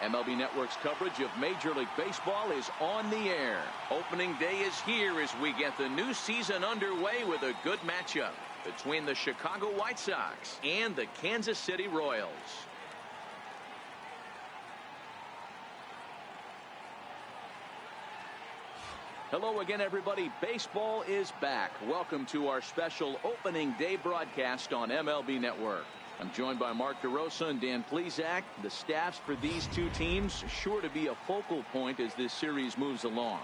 MLB Network's coverage of Major League Baseball is on the air. Opening day is here as we get the new season underway with a good matchup between the Chicago White Sox and the Kansas City Royals. Hello again, everybody. Baseball is back. Welcome to our special opening day broadcast on MLB Network. I'm joined by Mark DeRosa and Dan Plesac. The staffs for these two teams sure to be a focal point as this series moves along.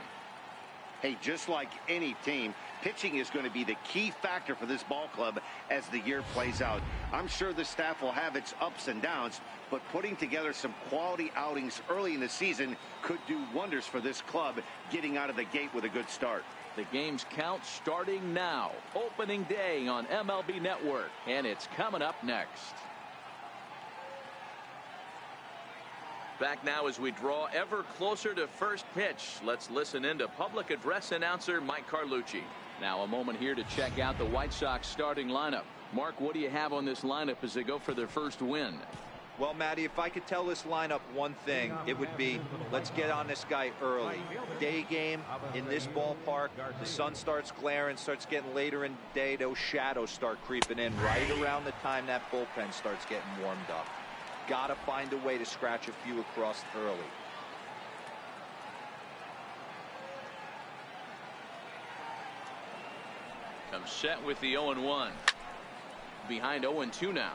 Hey, just like any team, pitching is going to be the key factor for this ball club as the year plays out. I'm sure the staff will have its ups and downs, but putting together some quality outings early in the season could do wonders for this club getting out of the gate with a good start. The game's count starting now. Opening day on MLB Network, and it's coming up next. Back now as we draw ever closer to first pitch. Let's listen in to public address announcer Mike Carlucci. Now a moment here to check out the White Sox starting lineup. Mark, what do you have on this lineup as they go for their first win? Well, Matty, if I could tell this lineup one thing, it would be let's get on this guy early. Day game in this ballpark, the sun starts glaring, starts getting later in the day, those shadows start creeping in right around the time that bullpen starts getting warmed up. Got to find a way to scratch a few across early. Comes set with the 0-1. Behind 0-2 now.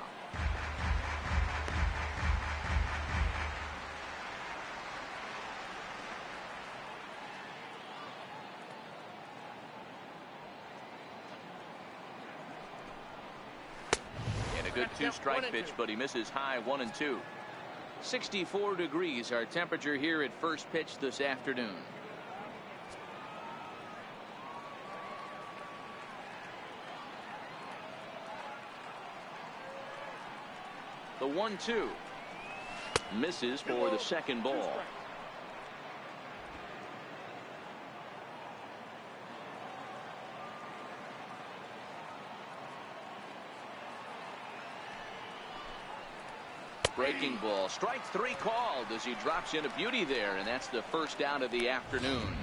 Good two-strike pitch, but he misses high 1-2. 64 degrees our temperature here at first pitch this afternoon. The 1-2 misses for the second ball. Breaking ball. Strike three called as he drops in a beauty there, and that's the first out of the afternoon.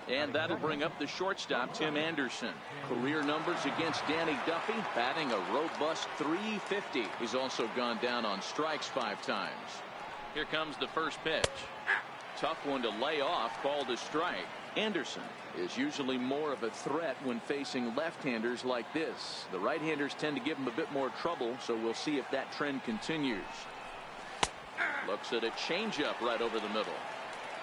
And that'll bring up the shortstop, Tim Anderson. Career numbers against Danny Duffy, batting a robust .350. He's also gone down on strikes 5 times. Here comes the first pitch. Tough one to lay off, called a strike. Anderson is usually more of a threat when facing left-handers like this. The right-handers tend to give him a bit more trouble, so we'll see if that trend continues. Looks at a changeup right over the middle.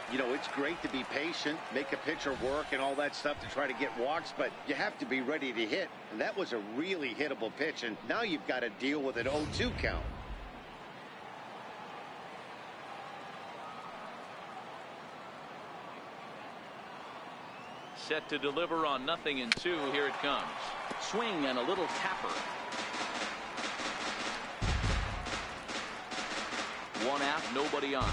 You know, it's great to be patient, make a pitcher work and all that stuff to try to get walks, but you have to be ready to hit. And that was a really hittable pitch, and now you've got to deal with an 0-2 count. Set to deliver on 0-2. Here it comes. Swing and a little tapper. One out, nobody on.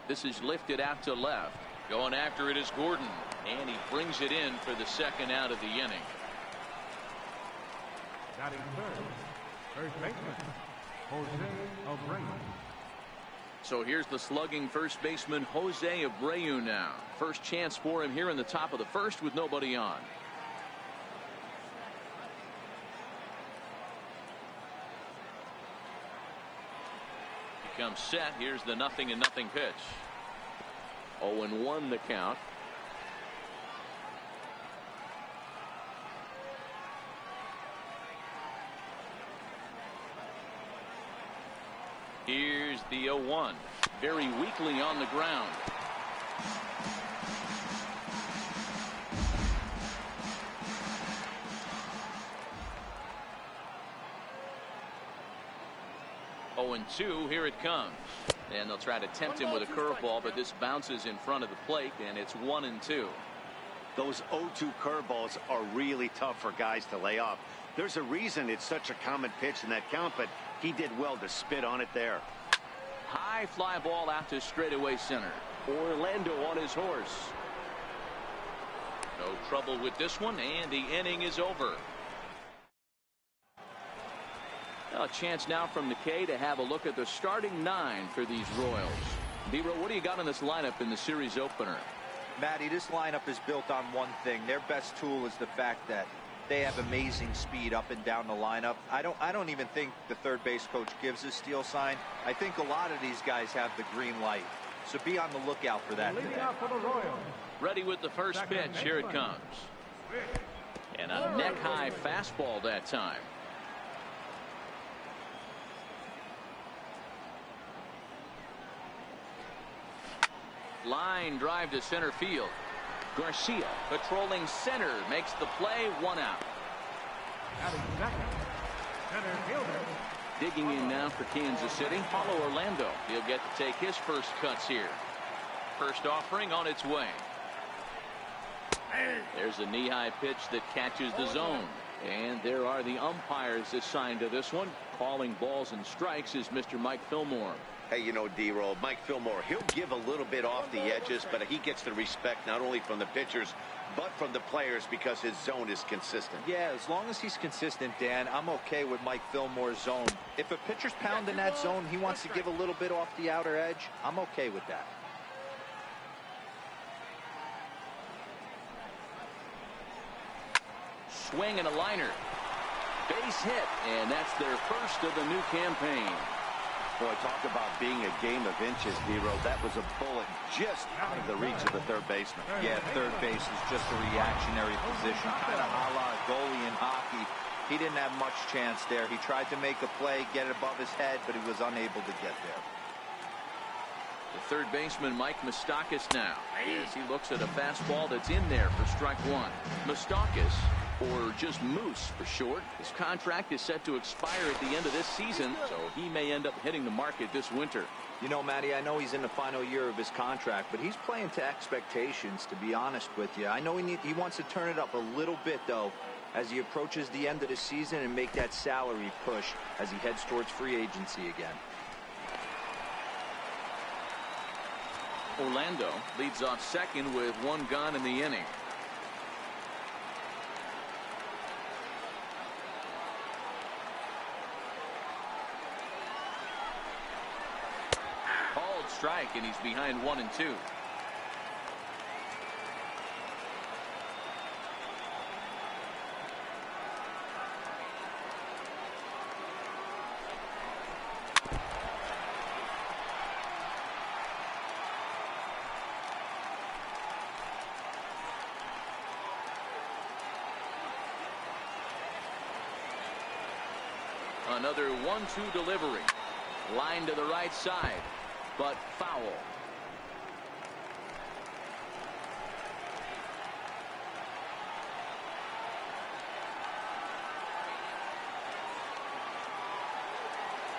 This is lifted out to left. Going after it is Gordon, and he brings it in for the second out of the inning. First baseman, Jose Abreu. So here's the slugging first baseman Jose Abreu now. First chance for him here in the top of the first with nobody on. He comes set. Here's the 0-0 pitch. 0-1 the count. Here's the 0-1. Very weakly on the ground. And 2, here it comes. And they'll try to tempt him with a curveball, but this bounces in front of the plate, and it's 1-2. Those 0-2 curveballs are really tough for guys to lay off. There's a reason it's such a common pitch in that count, but he did well to spit on it there. High fly ball out to straightaway center. Orlando on his horse. No trouble with this one, and the inning is over. A chance now from the K to have a look at the starting 9 for these Royals. D-Row, what do you got in this lineup in the series opener? Matty, this lineup is built on one thing. Their best tool is the fact that they have amazing speed up and down the lineup. I don't even think the third base coach gives a steal sign. I think a lot of these guys have the green light. So be on the lookout for that today. Ready with the first pitch. Here it comes. And a neck-high fastball that time. Line drive to center field. Garcia patrolling center makes the play. 1 out. Center fielder. Digging in now for Kansas City, Paulo Orlando. He'll get to take his first cuts here. First offering on its way. There's a knee-high pitch that catches the zone. And there are the umpires assigned to this one. Calling balls and strikes is Mr. Mike Fillmore. Hey, you know, D-Roll, Mike Fillmore, he'll give a little bit off the edges, but he gets the respect not only from the pitchers, but from the players because his zone is consistent. Yeah, as long as he's consistent, Dan, I'm okay with Mike Fillmore's zone. If a pitcher's pounding that zone, he wants to give a little bit off the outer edge, I'm okay with that. Swing and a liner. Base hit, and that's their first of the new campaign. Boy, talk about being a game of inches, D-Roll. That was a bullet just out of the reach of the third baseman. Yeah, third base is just a reactionary position, kind of a la goalie in hockey. He didn't have much chance there. He tried to make a play, get it above his head, but he was unable to get there. The third baseman, Mike Moustakas, now, as he looks at a fastball that's in there for strike 1. Moustakas, or just Moose for short, his contract is set to expire at the end of this season, so he may end up hitting the market this winter. You know, Matty, I know he's in the final year of his contract, but he's playing to expectations, to be honest with you. I know he wants to turn it up a little bit, though, as he approaches the end of the season and make that salary push as he heads towards free agency again. Orlando leads off second with 1 gone in the inning. Called strike, and he's behind 1-2. Another 1-2 delivery. Line to the right side, but foul.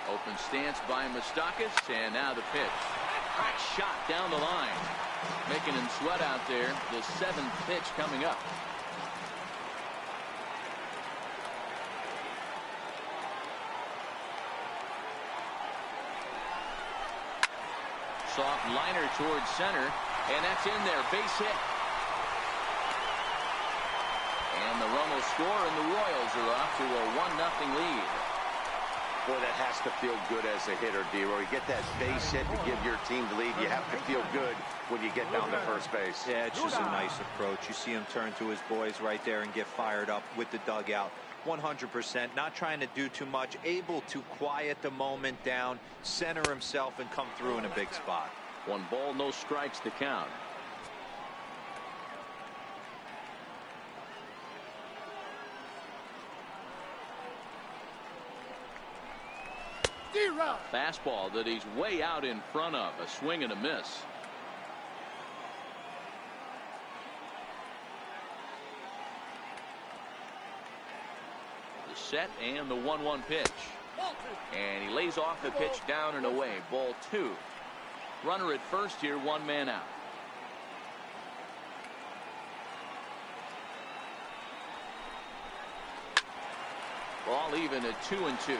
Open stance by Moustakas, and now the pitch. Hot shot down the line. Making him sweat out there. The 7th pitch coming up. Soft liner towards center, and that's in there. Base hit. And the run will score, and the Royals are off to a 1-0 lead. Boy, that has to feel good as a hitter, D-Roy. You get that base hit to give your team the lead. You have to feel good when you get down to first base. Yeah, it's just a nice approach. You see him turn to his boys right there and get fired up with the dugout. 100%, not trying to do too much, able to quiet the moment down, center himself, and come through in a big spot. 1 ball, no strikes to count. Fastball that he's way out in front of. A swing and a miss. The set and the 1-1 pitch. And he lays off the pitch down and away. Ball 2. Runner at first here, 1 man out. Ball even at 2-2.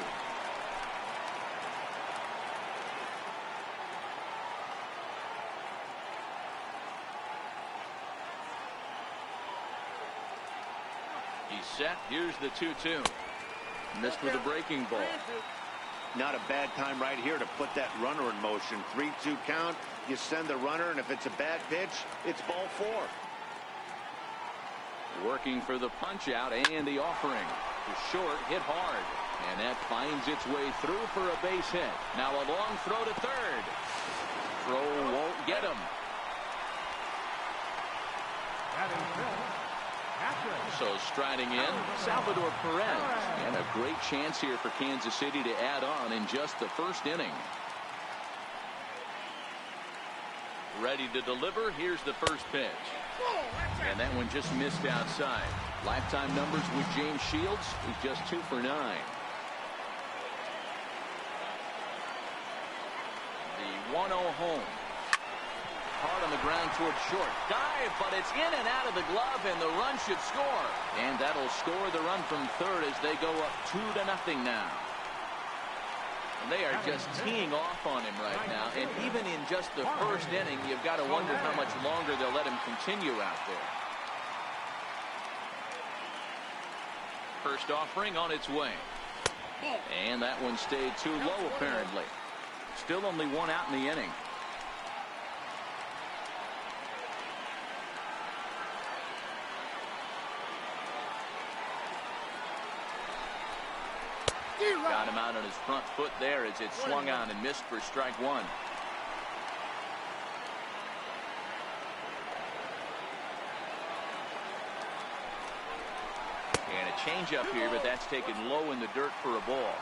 set. Here's the 2-2. Missed with a breaking ball. Not a bad time right here to put that runner in motion. 3-2 count. You send the runner, and if it's a bad pitch, it's ball 4. Working for the punch out and the offering. The short hit hard. And that finds its way through for a base hit. Now a long throw to third. Throw won't get him. So striding in, Salvador Perez. And a great chance here for Kansas City to add on in just the first inning. Ready to deliver. Here's the first pitch. And that one just missed outside. Lifetime numbers with James Shields. He's just 2 for 9. The 1-0 home. Hard on the ground toward short. Dive, but it's in and out of the glove, and the run should score. And that'll score the run from third as they go up 2-0 now. And they are just teeing off on him right now. And even in just the first inning, you've got to wonder how much longer they'll let him continue out there. First offering on its way. And that one stayed too low, apparently. Still only 1 out in the inning. Got him out on his front foot there as it swung on and missed for strike 1. And a changeup here, but that's taken low in the dirt for a ball.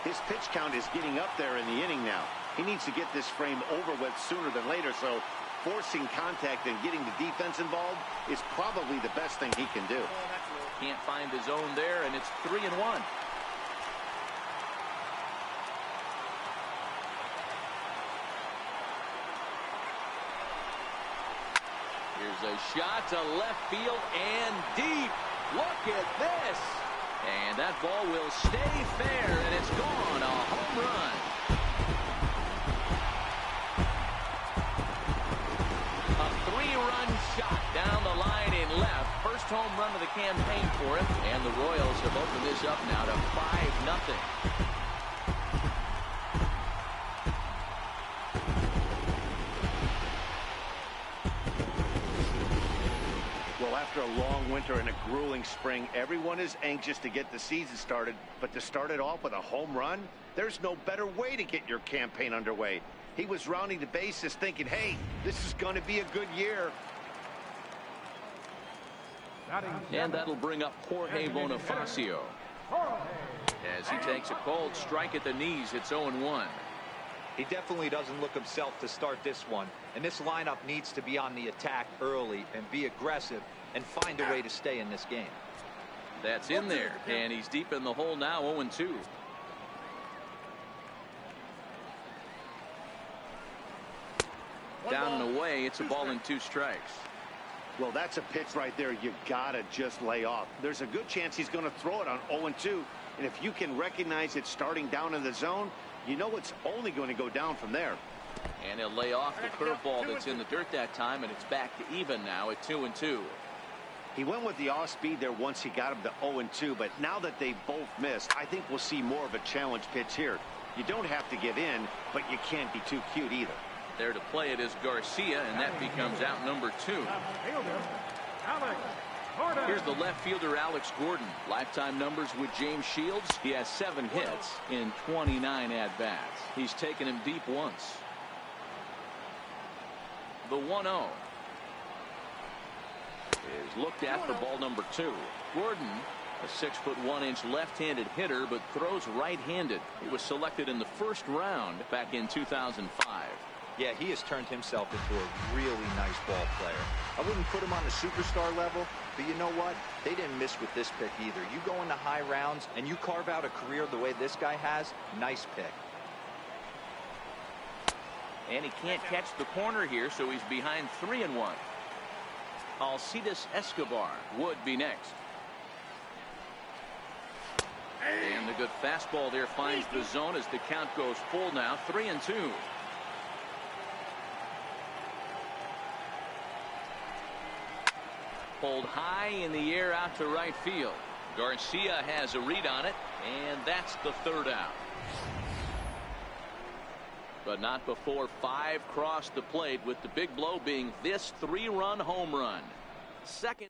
His pitch count is getting up there in the inning now. He needs to get this frame over with sooner than later, so forcing contact and getting the defense involved is probably the best thing he can do. Can't find the zone there, and it's 3-1. Here's a shot to left field and deep. Look at this. And that ball will stay fair, and it's gone. A home run. A 3-run shot down the line in left. First home run of the campaign for him. And the Royals have opened this up now to 5-0. After a long winter and a grueling spring, everyone is anxious to get the season started, but to start it off with a home run, there's no better way to get your campaign underway. He was rounding the bases thinking, hey, this is going to be a good year. And that'll bring up Jorge Bonifacio. As he takes a cold strike at the knees, it's 0-1. He definitely doesn't look himself to start this one. And this lineup needs to be on the attack early and be aggressive and find a way to stay in this game. That's in there, and he's deep in the hole now, 0-2. Down and away, it's a ball and 2 strikes. Well, that's a pitch right there you gotta just lay off. There's a good chance he's going to throw it on 0-2, and if you can recognize it starting down in the zone, you know it's only going to go down from there. And he'll lay off the curveball that's in the dirt that time, and it's back to even now at 2-2. He went with the off speed there once he got him to 0-2, but now that they both missed, I think we'll see more of a challenge pitch here. You don't have to give in, but you can't be too cute either. There to play it is Garcia, and that becomes out number 2. Here's the left fielder, Alex Gordon. Lifetime numbers with James Shields. He has 7 hits in 29 at-bats. He's taken him deep once. The 1-0 is looked at for ball number 2. Gordon, a 6'1" left-handed hitter, but throws right-handed. He was selected in the first round back in 2005. Yeah, he has turned himself into a really nice ball player. I wouldn't put him on the superstar level, but you know what? They didn't miss with this pick either. You go into high rounds and you carve out a career the way this guy has, nice pick. And he can't catch the corner here, so he's behind 3-1. Alcides Escobar would be next. And the good fastball there finds the zone as the count goes full now, 3-2. Pulled high in the air out to right field. Garcia has a read on it, and that's the third out. But not before 5 crossed the plate, with the big blow being this 3-run home run. Second.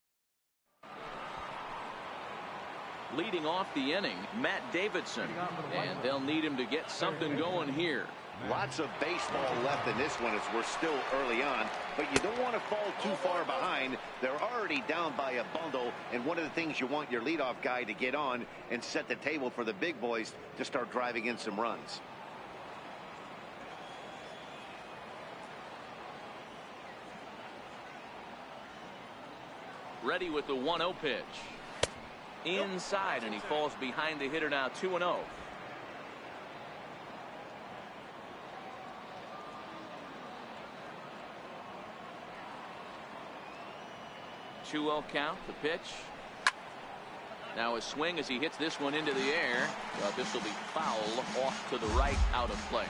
Leading off the inning, Matt Davidson, and they'll need him to get something going here. Lots of baseball left in this one as we're still early on, but you don't want to fall too far behind. They're already down by a bundle, and one of the things you want your leadoff guy to get on and set the table for the big boys to start driving in some runs. Ready with the 1-0 pitch. Inside, and he falls behind the hitter now, 2-0. 2-0 count, the pitch. Now a swing as he hits this one into the air. This will be foul off to the right, out of play.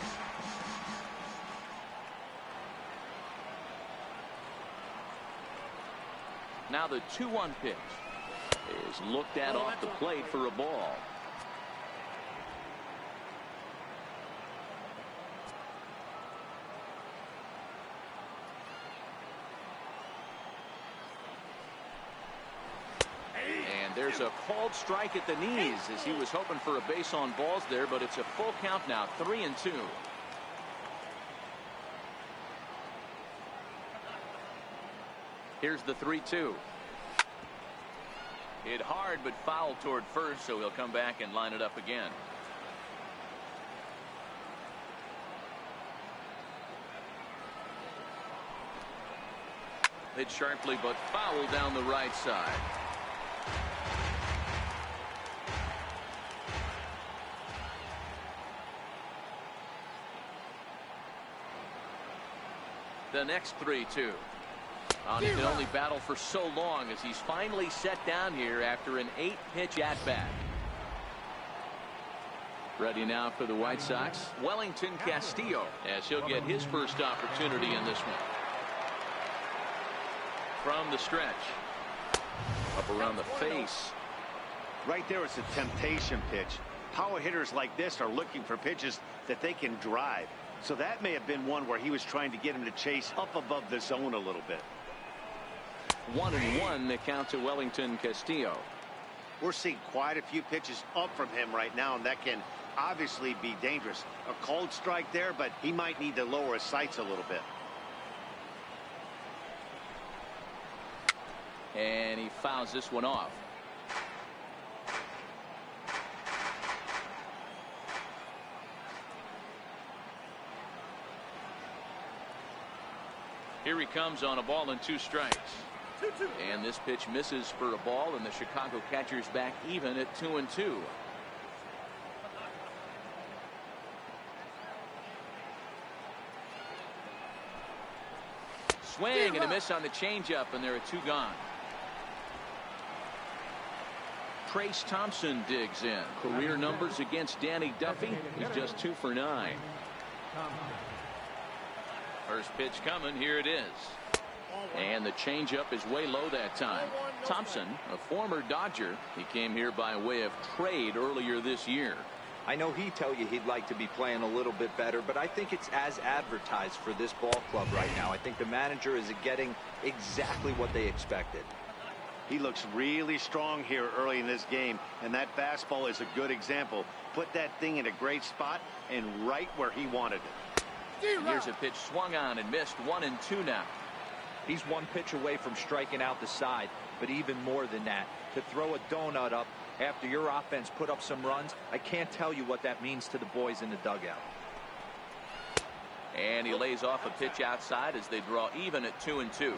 Now the 2-1 pitch is looked at off the plate for a ball. And there's a called strike at the knees as he was hoping for a base on balls there, but it's a full count now, 3-2. Here's the 3-2. Hit hard but foul toward first, so he'll come back and line it up again. Hit sharply but foul down the right side. The next 3-2. He can only battle for so long as he's finally set down here after an 8-pitch at-bat. Ready now for the White Sox, Wellington Castillo, as he'll get his first opportunity in this one. From the stretch. Up around the face. Right there, it's a temptation pitch. Power hitters like this are looking for pitches that they can drive. So that may have been one where he was trying to get him to chase up above the zone a little bit. 1-1 the count to Wellington Castillo. We're seeing quite a few pitches up from him right now, and that can obviously be dangerous. A cold strike there, but he might need to lower his sights a little bit. And he fouls this one off. Here he comes on a ball and 2 strikes. And this pitch misses for a ball, and the Chicago catcher's back even at 2-2. Swing and a miss on the changeup, and there are 2 gone. Trace Thompson digs in. Career numbers against Danny Duffy. He's just 2 for 9. First pitch coming. Here it is. And the changeup is way low that time. Thompson, a former Dodger, he came here by way of trade earlier this year. I know he'd tell you he'd like to be playing a little bit better, but I think it's as advertised for this ball club right now. I think the manager is getting exactly what they expected. He looks really strong here early in this game, and that fastball is a good example. Put that thing in a great spot and right where he wanted it. Here's a pitch swung on and missed. 1-2 now. He's 1 pitch away from striking out the side, but even more than that, to throw a donut up after your offense put up some runs, I can't tell you what that means to the boys in the dugout. And he lays off a pitch outside as they draw even at 2-2.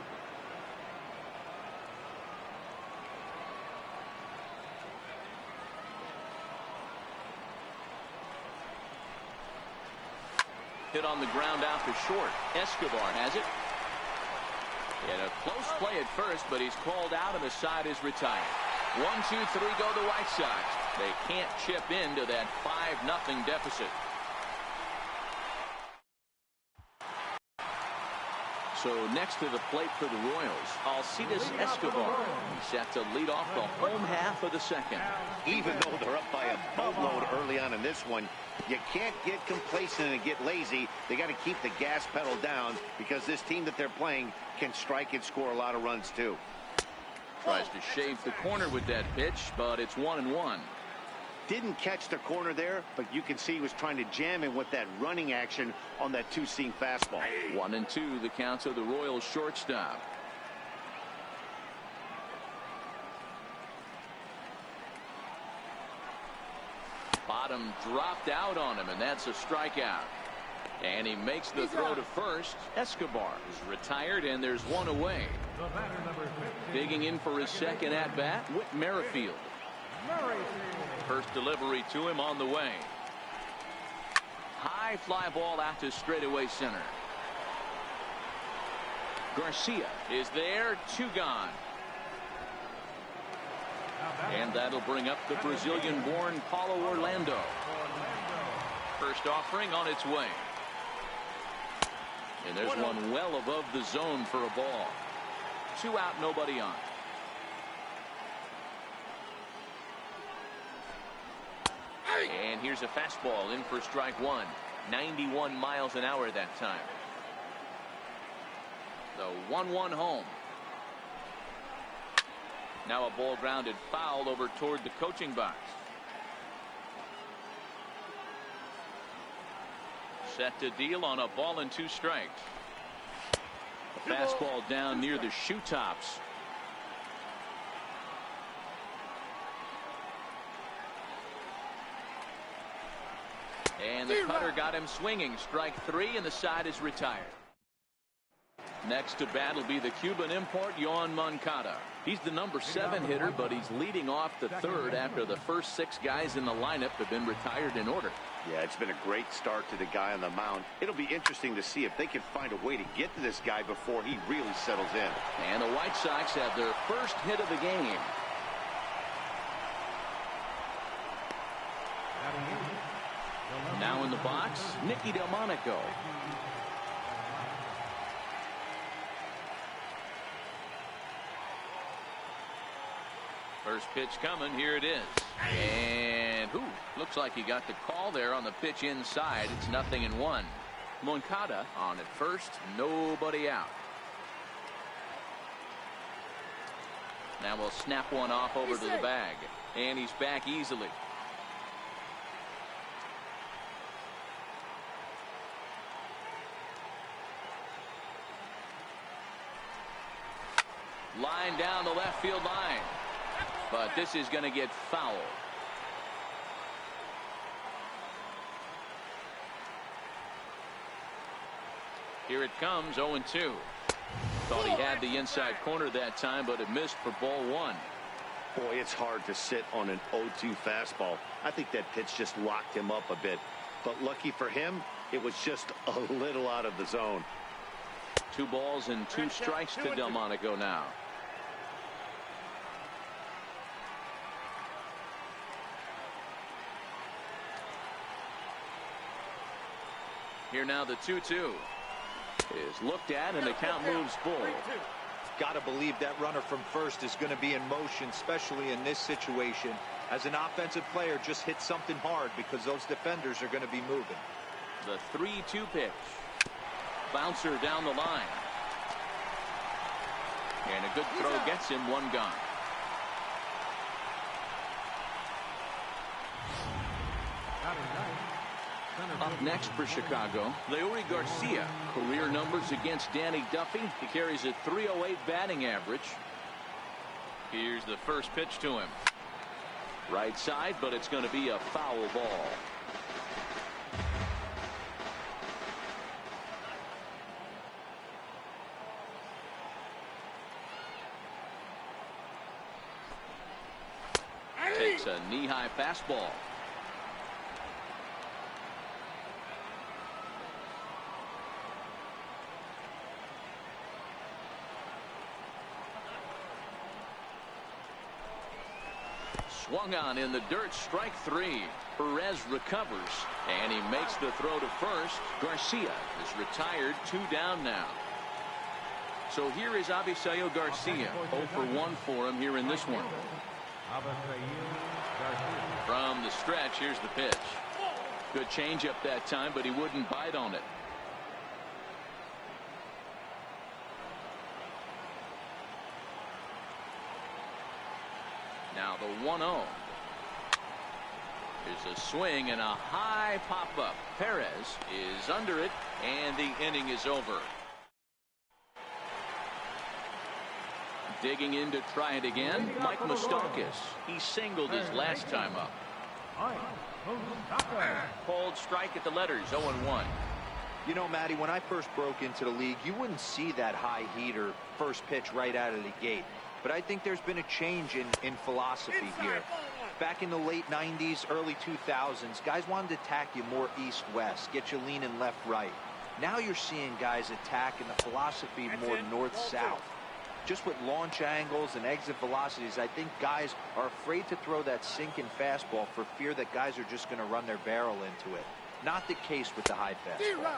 Hit on the ground out to short. Escobar has it. In a close play at first, but he's called out and the side is retired. 1-2-3 go the White Sox. They can't chip into that 5-0 deficit. So next to the plate for the Royals, Alcides Escobar. He's set to lead off the home half of the second. Even though they're up by a boatload early on in this one, you can't get complacent and get lazy. They got to keep the gas pedal down because this team that they're playing can strike and score a lot of runs too. Tries to shave the corner with that pitch, but it's 1-1. Didn't catch the corner there, but you can see he was trying to jam in with that running action on that two-seam fastball. 1-2, the count to the Royals shortstop. Bottom dropped out on him, and that's a strikeout. And he makes the throw to first. Escobar is retired, and there's one away. Digging in for his second at-bat, Whit Merrifield. First delivery to him on the way. High fly ball out to straightaway center. Garcia is there, 2 gone. And that'll bring up the Brazilian-born Paulo Orlando. First offering on its way. And there's one well above the zone for a ball. 2 out, nobody on. And here's a fastball in for strike 1. 91 miles an hour that time. The 1-1 home. Now a ball grounded foul over toward the coaching box. Set to deal on a ball and 2 strikes. A fastball down near the shoe tops. And the cutter got him swinging. Strike 3, and the side is retired. Next to bat will be the Cuban import, Yoan Moncada. He's the number 7 hitter, but he's leading off the 3rd after the first 6 guys in the lineup have been retired in order. Yeah, it's been a great start to the guy on the mound. It'll be interesting to see if they can find a way to get to this guy before he really settles in. And the White Sox have their first hit of the game. Now in the box, Nicky Delmonico. First pitch coming. Here it is. And looks like he got the call there on the pitch inside. It's 0-1. Moncada on at first. Nobody out. Now we'll snap one off over to the bag. And he's back easily. Line down the left field line. But this is going to get foul. Here it comes, 0-2. Thought he had the inside corner that time, but it missed for ball 1. Boy, it's hard to sit on an 0-2 fastball. I think that pitch just locked him up a bit. But lucky for him, it was just a little out of the zone. 2 balls and 2 strikes to Delmonico now. Here now the 2-2 is looked at, and the count moves full. Got to believe that runner from first is going to be in motion, especially in this situation. As an offensive player, just hit something hard because those defenders are going to be moving. The 3-2 pitch. Bouncer down the line. And a good throw gets him 1 gone. Up next for Chicago, Leury Garcia. Career numbers against Danny Duffy. He carries a .308 batting average. Here's the first pitch to him. Right side, but it's going to be a foul ball. Takes a knee-high fastball. Swung on in the dirt, strike 3. Perez recovers, and he makes the throw to first. Garcia is retired, 2 down now. So here is Avisail Garcia. 0 for 1 for him here in this one. From the stretch, here's the pitch. Good changeup that time, but he wouldn't bite on it. Now the 1-0. Here's a swing and a high pop-up. Perez is under it, and the inning is over. Digging in to try it again, Mike Moustakas. He singled his last time up. Cold strike at the letters, 0-1. You know, Matty, when I first broke into the league, you wouldn't see that high heater first pitch right out of the gate. But I think there's been a change in philosophy here. Back in the late 90s, early 2000s, guys wanted to attack you more east-west, get you leaning left-right. Now you're seeing guys attack in the philosophy more north-south. Just with launch angles and exit velocities, I think guys are afraid to throw that sinking fastball for fear that guys are just going to run their barrel into it. Not the case with the high fastball.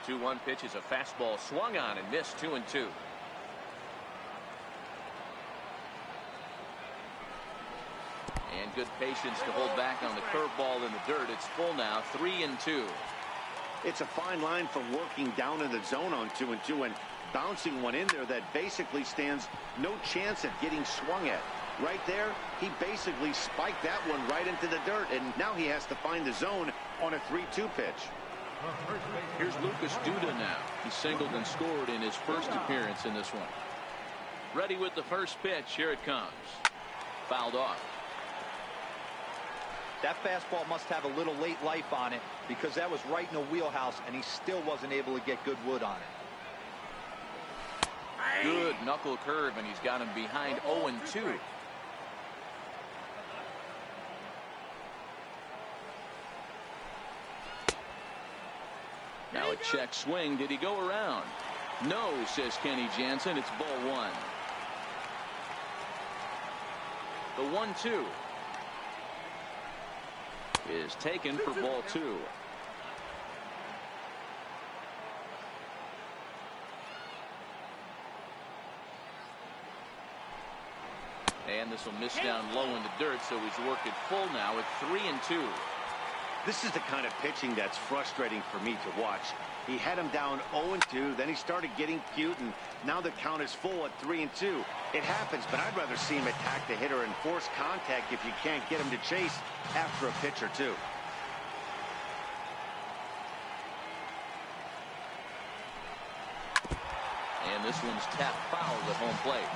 2-1 pitch is a fastball swung on and missed. 2-2. And good patience to hold back on the curveball in the dirt. It's full now, 3-2. It's a fine line from working down in the zone on 2-2 and bouncing one in there that basically stands no chance at getting swung at. Right there, he basically spiked that one right into the dirt, and now he has to find the zone on a 3-2 pitch. Here's Lucas Duda now. He singled and scored in his first appearance in this one. Ready with the first pitch. Here it comes. Fouled off. That fastball must have a little late life on it because that was right in the wheelhouse, and he still wasn't able to get good wood on it. Good knuckle curve, and he's got him behind 0-2. Now a check swing. Did he go around? No, says Kenny Jansen. It's ball 1. The 1-2 is taken for ball 2. And this will miss down low in the dirt, so he's working full now at 3-2. This is the kind of pitching that's frustrating for me to watch. He had him down 0-2, then he started getting cute, and now the count is full at 3-2. It happens, but I'd rather see him attack the hitter and force contact if you can't get him to chase after a pitch or two. And this one's tapped foul at home plate.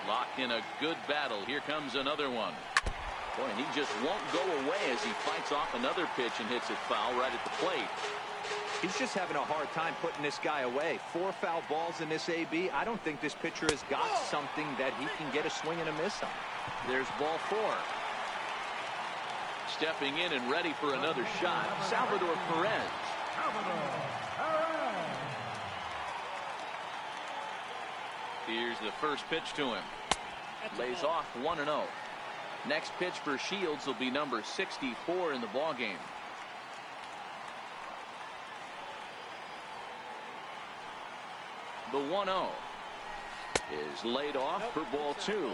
Locked in a good battle. Here comes another one. Boy, and he just won't go away as he fights off another pitch and hits it foul right at the plate. He's just having a hard time putting this guy away. 4 foul balls in this AB. I don't think this pitcher has got something that he can get a swing and a miss on. There's ball 4. Stepping in and ready for another shot, Salvador Perez. Here's the first pitch to him. Lays off 1-0. Next pitch for Shields will be number 64 in the ballgame. The 1-0 is laid off for ball 2.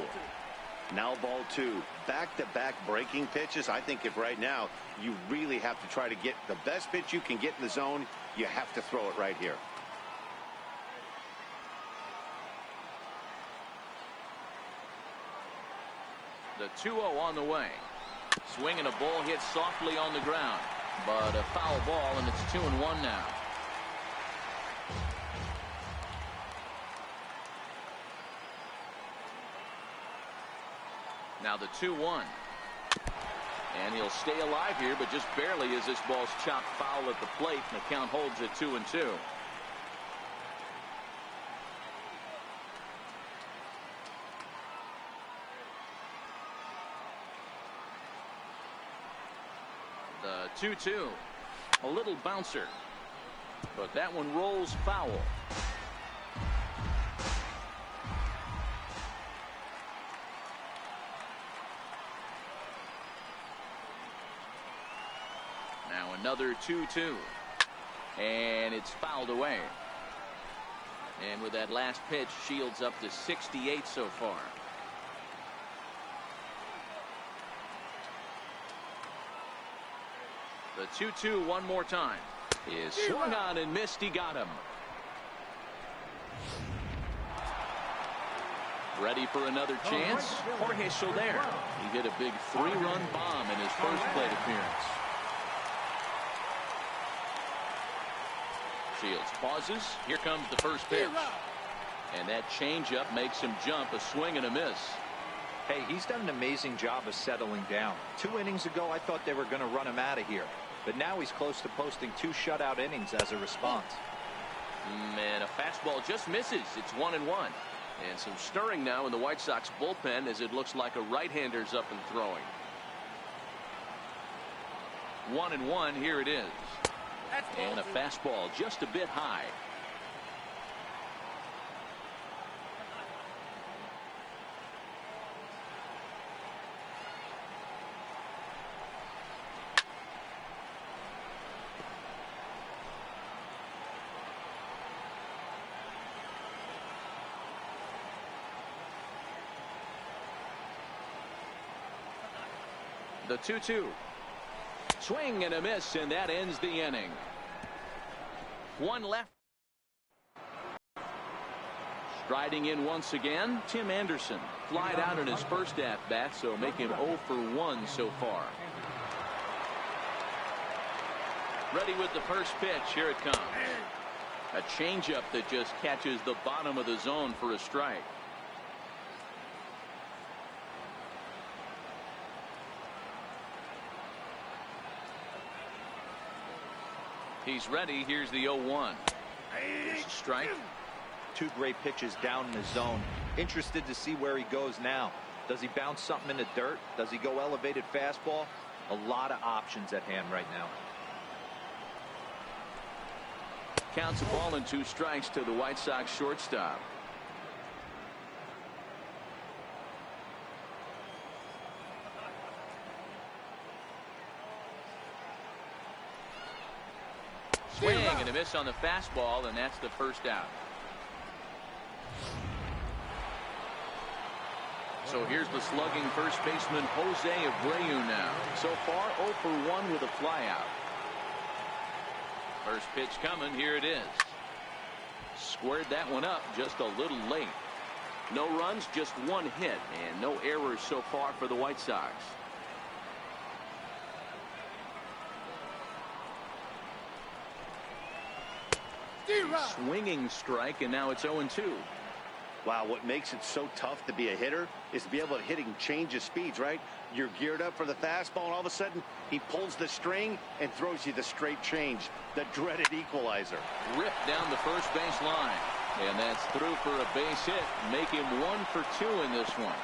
Now ball 2. Back-to-back breaking pitches. I think if right now you really have to try to get the best pitch you can get in the zone, you have to throw it right here. The 2-0 on the way. Swinging a ball hit softly on the ground, but a foul ball, and it's 2-1 now. Now the 2-1. And he'll stay alive here, but just barely as this ball's chopped foul at the plate, and the count holds at 2-2. The 2-2. A little bouncer, but that one rolls foul. Now another 2-2. And it's fouled away. And with that last pitch, Shields up to 68 so far. The 2-2 one more time. Is swung on and missed. He got him. Ready for another chance. Jorge Soler. He hit a big 3-run bomb in his first plate appearance. Shields pauses. Here comes the first pitch. And that changeup makes him jump. A swing and a miss. Hey, he's done an amazing job of settling down. 2 innings ago, I thought they were going to run him out of here. But now he's close to posting 2 shutout innings as a response. And a fastball just misses. It's 1-1. And some stirring now in the White Sox bullpen as it looks like a right-hander's up and throwing. 1-1. Here it is. And a fastball just a bit high. The 2-2. Swing and a miss, and that ends the inning. 1 left. Striding in once again, Tim Anderson. Flied out in his first at-bat, so make him 0 for 1 so far. Ready with the first pitch. Here it comes. A changeup that just catches the bottom of the zone for a strike. He's ready. Here's the 0-1. There's a strike. 2 great pitches down in the zone. Interested to see where he goes now. Does he bounce something in the dirt? Does he go elevated fastball? A lot of options at hand right now. Counts a ball and 2 strikes to the White Sox shortstop. Swing and a miss on the fastball, and that's the first out. So here's the slugging first baseman Jose Abreu now. So far 0 for 1 with a flyout. First pitch coming. Here it is. Squared that one up just a little late. No runs, just 1 hit, and no errors so far for the White Sox. Swinging strike, and now it's 0-2. Wow, what makes it so tough to be a hitter is to be able to hitting change of speeds, right? You're geared up for the fastball, and all of a sudden he pulls the string and throws you the straight change, the dreaded equalizer. Ripped down the first base line, and that's through for a base hit. Make him 1 for 2 in this one.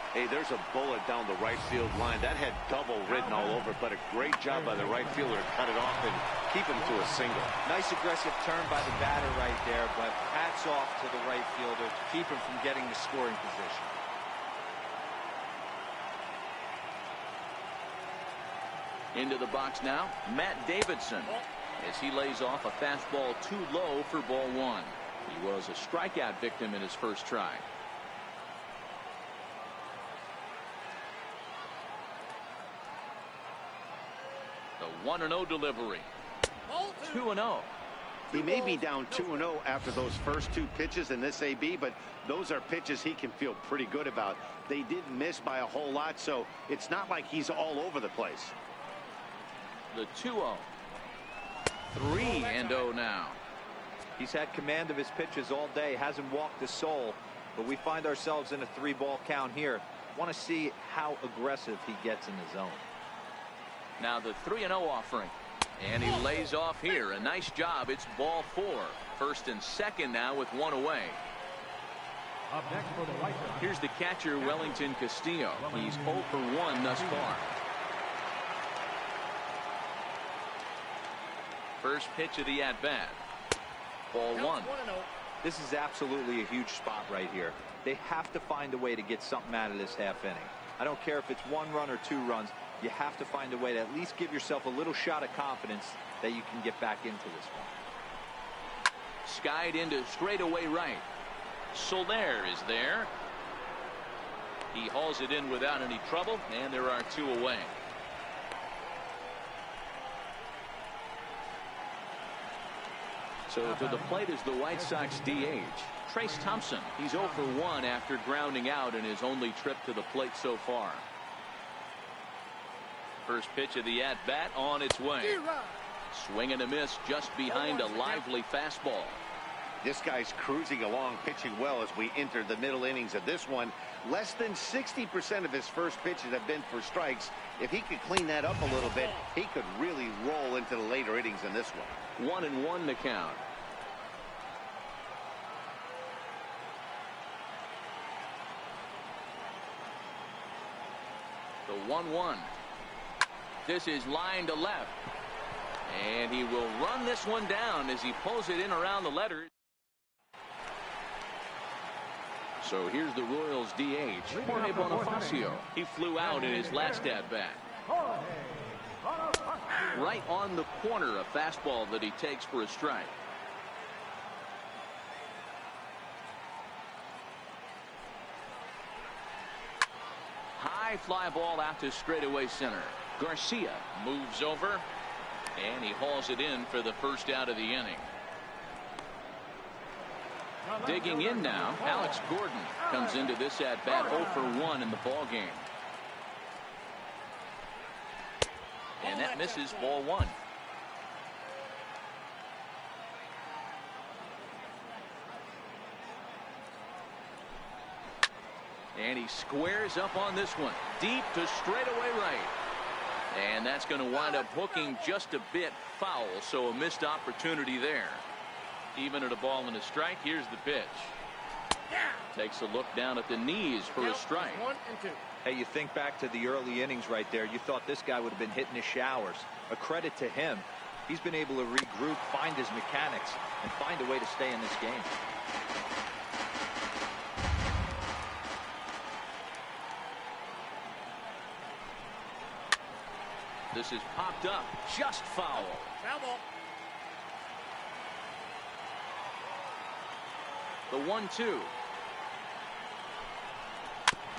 Hey, there's a bullet down the right field line. That had double written all over, but a great job by the right fielder to cut it off and keep him to a single. Nice aggressive turn by the batter right there, but hats off to the right fielder to keep him from getting the scoring position. Into the box now, Matt Davidson, as he lays off a fastball too low for ball 1. He was a strikeout victim in his first try. The 1-0 delivery. 2-0. He may be down 2-0 after those first 2 pitches in this AB, but those are pitches he can feel pretty good about. They didn't miss by a whole lot, so it's not like he's all over the place. The 2-0. 3-0 now. He's had command of his pitches all day, hasn't walked a soul, but we find ourselves in a 3-ball count here. Want to see how aggressive he gets in the zone. Now the 3-0 offering, and he lays off here. A nice job. It's ball 4. First and second now with 1 away. Up next for the White Sox. Here's the catcher, Wellington Castillo. He's 0 for 1 thus far. First pitch of the at-bat. Ball 1. This is absolutely a huge spot right here. They have to find a way to get something out of this half inning. I don't care if it's 1 run or 2 runs. You have to find a way to at least give yourself a little shot of confidence that you can get back into this one. Skied into straightaway right. Soler is there. He hauls it in without any trouble, and there are 2 away. So to the plate is the White Sox DH, Trace Thompson. He's 0 for 1 after grounding out in his only trip to the plate so far. First pitch of the at-bat on its way. Swing and a miss just behind a lively fastball. This guy's cruising along, pitching well as we enter the middle innings of this one. Less than 60% of his first pitches have been for strikes. If he could clean that up a little bit, he could really roll into the later innings in this one. 1-1 the count. The 1-1. This is line to left. And he will run this one down as he pulls it in around the letters. So here's the Royals DH, Jorge Bonifacio. He flew out in his last at-bat. Right on the corner, a fastball that he takes for a strike. High fly ball out to straightaway center. Garcia moves over, and he hauls it in for the first out of the inning. Digging in now, Alex Gordon comes into this at bat 0 for 1 in the ball game. And that misses, ball 1. And he squares up on this one, deep to straightaway right. And that's going to wind up hooking just a bit foul, so a missed opportunity there. Even at a ball and a strike, here's the pitch. Takes a look down at the knees for a strike. 1 and 2. Hey, you think back to the early innings right there. You thought this guy would have been hitting his showers. A credit to him. He's been able to regroup, find his mechanics, and find a way to stay in this game. This is popped up, just foul. Foul ball. The 1-2.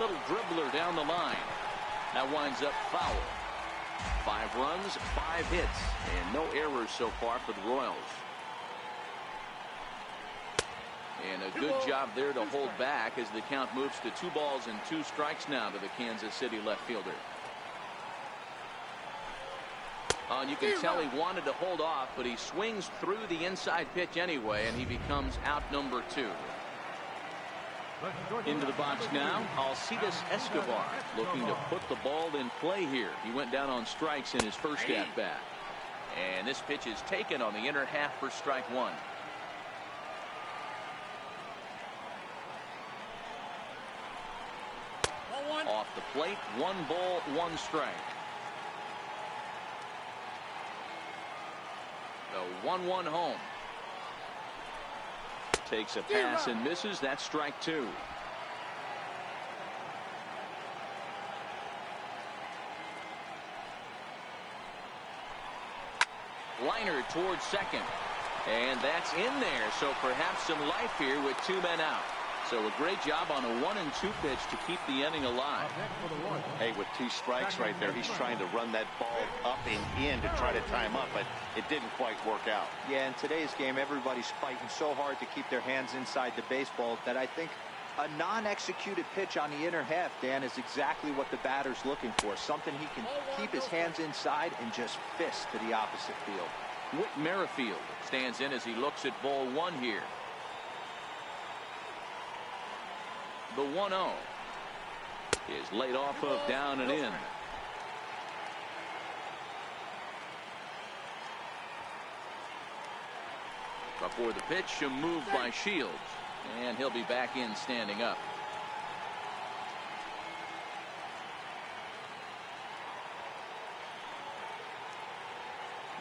Little dribbler down the line. That winds up foul. 5 runs, 5 hits, and no errors so far for the Royals. And a good job there to hold back as the count moves to 2 balls and 2 strikes now to the Kansas City left fielder. And you can tell he wanted to hold off, but he swings through the inside pitch anyway, and he becomes out number 2. Into the box now, Alcides Escobar looking to put the ball in play here. He went down on strikes in his first at-bat. And this pitch is taken on the inner half for strike 1. Off the plate, 1 ball, 1 strike. The 1-1 home. Takes a pass and misses. That's strike 2. Liner towards second. And that's in there. So perhaps some life here with 2 men out. So a great job on a 1-2 pitch to keep the inning alive. Hey, with 2 strikes right there, he's trying to run that ball up and in to try to tie him up, but it didn't quite work out. Yeah, in today's game, everybody's fighting so hard to keep their hands inside the baseball that I think a non-executed pitch on the inner half, Dan, is exactly what the batter's looking for. Something he can keep his hands inside and just fist to the opposite field. Whit Merrifield stands in as he looks at ball 1 here. The 1-0 is laid off of down and in. Before the pitch, a move by Shields, and he'll be back in standing up.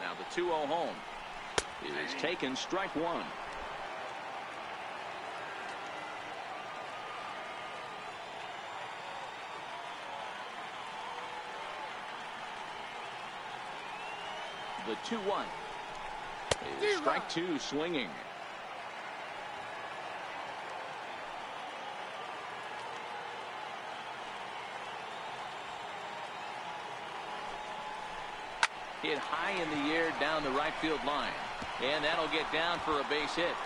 Now the 2-0 home is taken, strike 1. The 2-1 Strike two swinging. Hit high in the air down the right field line. And that'll get down for a base hit.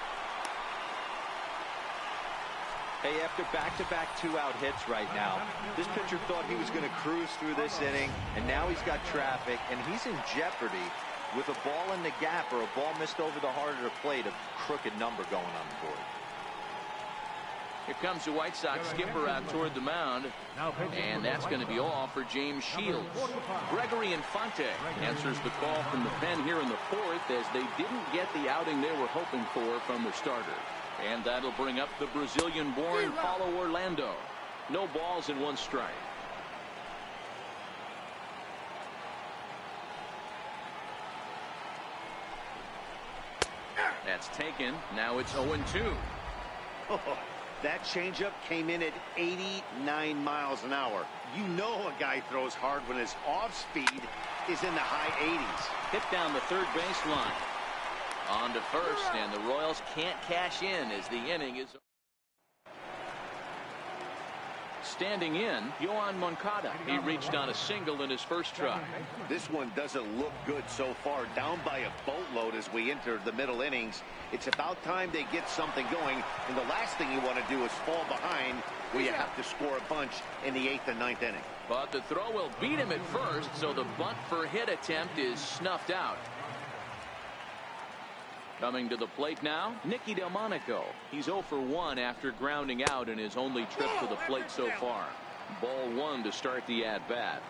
Hey, after back-to-back two-out hits right now, this pitcher thought he was going to cruise through this inning, and now he's got traffic, and he's in jeopardy with a ball in the gap or a ball missed over the heart of the plate, a crooked number going on the board. Here comes the White Sox skipper out toward the mound, and that's going to be all for James Shields. Gregory Infante answers the call from the pen here in the fourth, as they didn't get the outing they were hoping for from the starter. And that'll bring up the Brazilian-born Paulo Orlando. No balls and one strike. That's taken. Now it's 0-2. Oh, that changeup came in at 89 miles an hour. You know a guy throws hard when his off speed is in the high 80s. Hit down the third baseline. On to first, and the Royals can't cash in as the inning is. Standing in, Yohan Moncada. He reached on a single in his first try. This one doesn't look good so far. Down by a boatload as we enter the middle innings. It's about time they get something going, and the last thing you want to do is fall behind where you have to score a bunch in the 8th and 9th inning. But the throw will beat him at first, so the bunt for hit attempt is snuffed out. Coming to the plate now, Nicky Delmonico. He's 0 for 1 after grounding out in his only trip to the plate so far. Ball one to start the at-bat.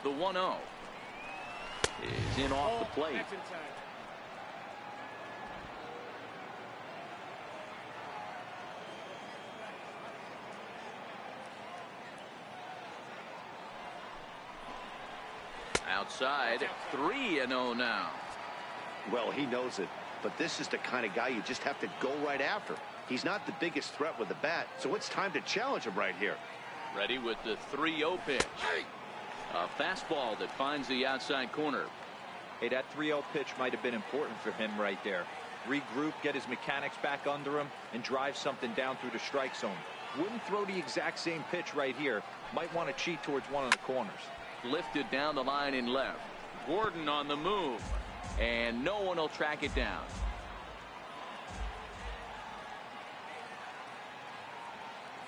The 1-0 is in off the plate. Outside, 3-0 now. Well, he knows it, but this is the kind of guy you just have to go right after. He's not the biggest threat with the bat, so it's time to challenge him right here. Ready with the 3-0 pitch. A fastball that finds the outside corner. Hey, that 3-0 pitch might have been important for him right there. Regroup, get his mechanics back under him, and drive something down through the strike zone. Wouldn't throw the exact same pitch right here. Might want to cheat towards one of the corners. Lifted down the line in left. Gordon on the move, and no one will track it down.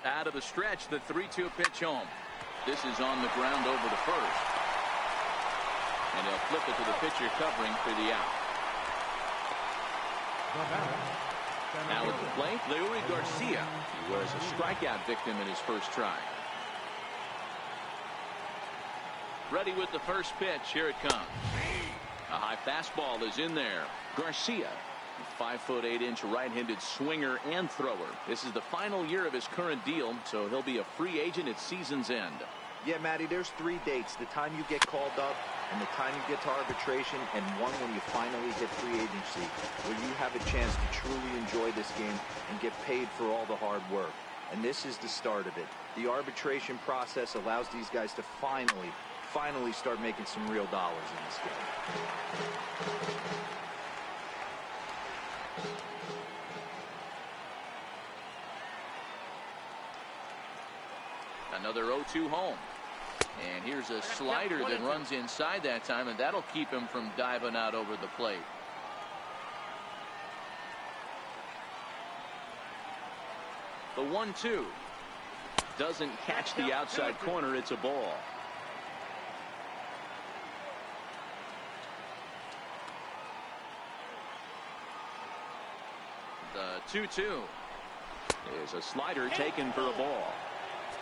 Out of the stretch, the 3-2 pitch home. This is on the ground over to first, and they'll flip it to the pitcher covering for the out. Now at the plate, Leury Garcia. He was a strikeout victim in his first try. Ready with the first pitch. Here it comes. A high fastball is in there. Garcia, a 5'8" right-handed swinger and thrower. This is the final year of his current deal, so he'll be a free agent at season's end. Yeah, Matty, there's 3 dates. The time you get called up, and the time you get to arbitration, and one when you finally hit free agency, where you have a chance to truly enjoy this game and get paid for all the hard work. And this is the start of it. The arbitration process allows these guys to finally start making some real dollars in this game. Another 0-2 home. And here's a slider that runs inside that time, and that'll keep him from diving out over the plate. The 1-2 doesn't catch the outside corner. It's a ball. The 2-2 is a slider taken for a ball.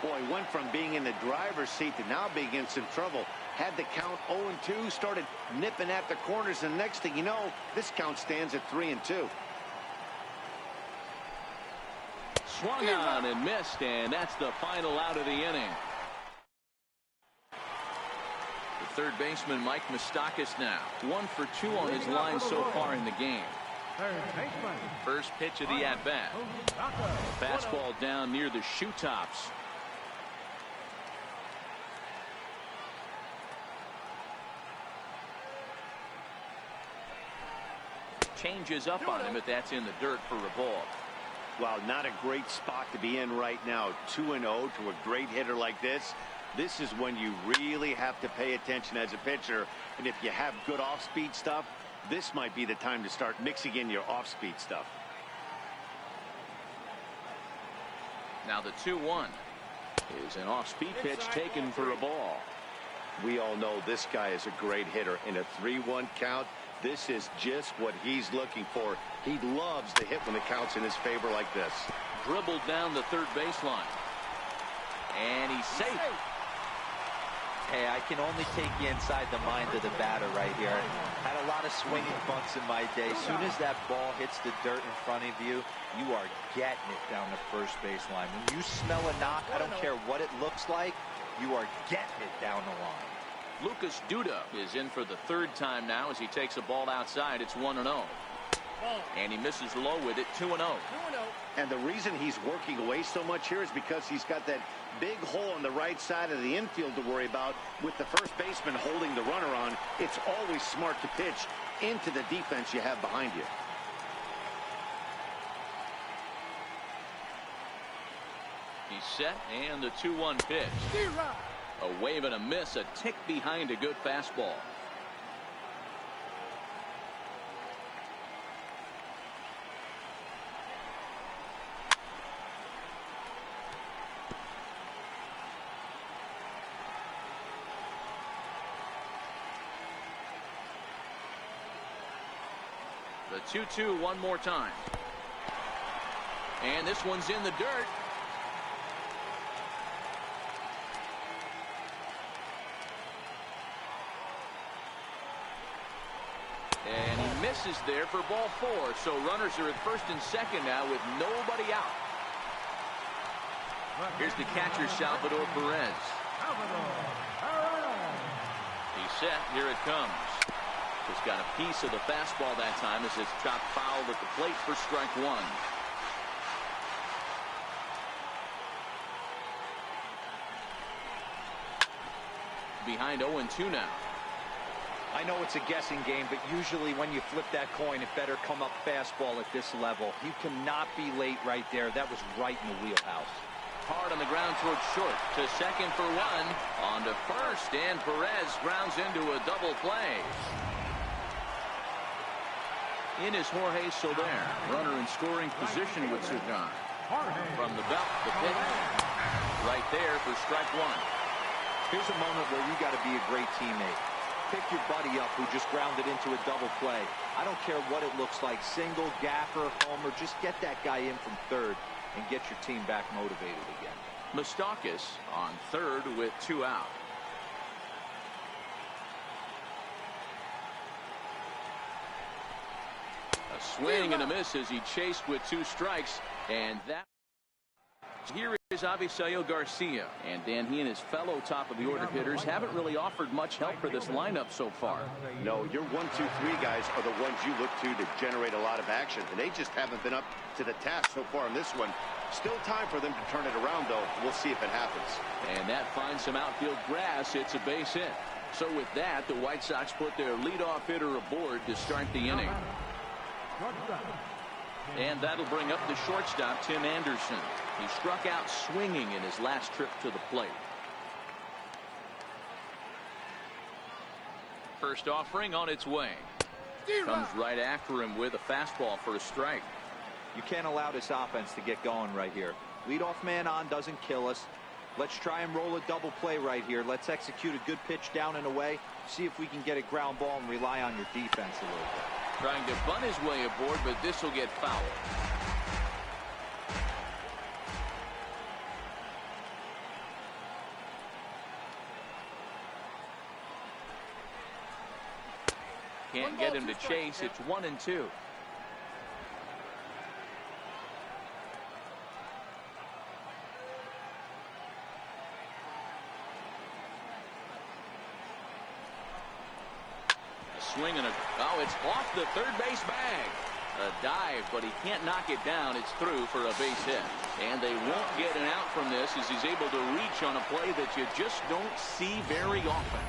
Boy, went from being in the driver's seat to now being in some trouble. Had the count 0-2, started nipping at the corners, and next thing you know, this count stands at 3-2. Swung on and missed, and that's the final out of the inning. The third baseman, Mike Moustakas, now 1 for 2 on his line so far in the game. First pitch of the at-bat. Fastball down near the shoe tops. changes up on him if that's in the dirt for a ball. Well, not a great spot to be in right now. 2-0 to a great hitter like this. This is when you really have to pay attention as a pitcher. And if you have good off-speed stuff, this might be the time to start mixing in your off-speed stuff. Now the 2-1 is an off-speed pitch taken for a ball. We all know this guy is a great hitter. In a 3-1 count, this is just what he's looking for. He loves to hit when the count's in his favor like this. Dribbled down the third baseline. And he's safe. Hey, I can only take you inside the mind of the batter right here. Had a lot of swinging bunts in my day. As soon as that ball hits the dirt in front of you, you are getting it down the first baseline. When you smell a knock, I don't care what it looks like, you are getting it down the line. Lucas Duda is in for the third time now as he takes a ball outside. It's 1-0. And he misses low with it. 2-0. And the reason he's working away so much here is because he's got that big hole on the right side of the infield to worry about. With the first baseman holding the runner on, it's always smart to pitch into the defense you have behind you. He's set, and the 2-1 pitch. A wave and a miss, a tick behind a good fastball. The 2-2 one more time. And this one's in the dirt. And he misses there for ball 4. So runners are at first and second now with nobody out. Here's the catcher, Salvador Perez. He's set. Here it comes. Just got a piece of the fastball that time as it's chopped foul at the plate for strike 1. Behind 0-2 now. I know it's a guessing game, but usually when you flip that coin, it better come up fastball at this level. You cannot be late right there. That was right in the wheelhouse. Hard on the ground towards short. To second for 1. On to first, and Perez grounds into a double play. In is Jorge Soler. Runner in scoring position with Sugan. From the belt, the pitch. Right there for strike 1. Here's a moment where you got to be a great teammate. Pick your buddy up who just grounded into a double play. I don't care what it looks like, single, gaffer, homer, just get that guy in from third and get your team back motivated again. Moustakas on third with 2 out. A swing and a miss as he chased with 2 strikes, and that. Here is Avisail Garcia, and Dan, he and his fellow top of the order hitters haven't really offered much help for this lineup so far. No, your 1, 2, 3 guys are the ones you look to generate a lot of action, and they just haven't been up to the task so far in this one. Still time for them to turn it around, though. We'll see if it happens. And that finds some outfield grass. It's a base hit. So with that, the White Sox put their leadoff hitter aboard to start the inning. And that'll bring up the shortstop, Tim Anderson. He struck out swinging in his last trip to the plate. First offering on its way. Comes right after him with a fastball for a strike. You can't allow this offense to get going right here. Leadoff man on doesn't kill us. Let's try and roll a double play right here. Let's execute a good pitch down and away. See if we can get a ground ball and rely on your defense a little bit. Trying to bunt his way aboard, but this will get fouled. Can't get him to chase. It's 1-2. Swing and it's off the third base bag. A dive, but he can't knock it down. It's through for a base hit. And they won't get an out from this as he's able to reach on a play that you just don't see very often.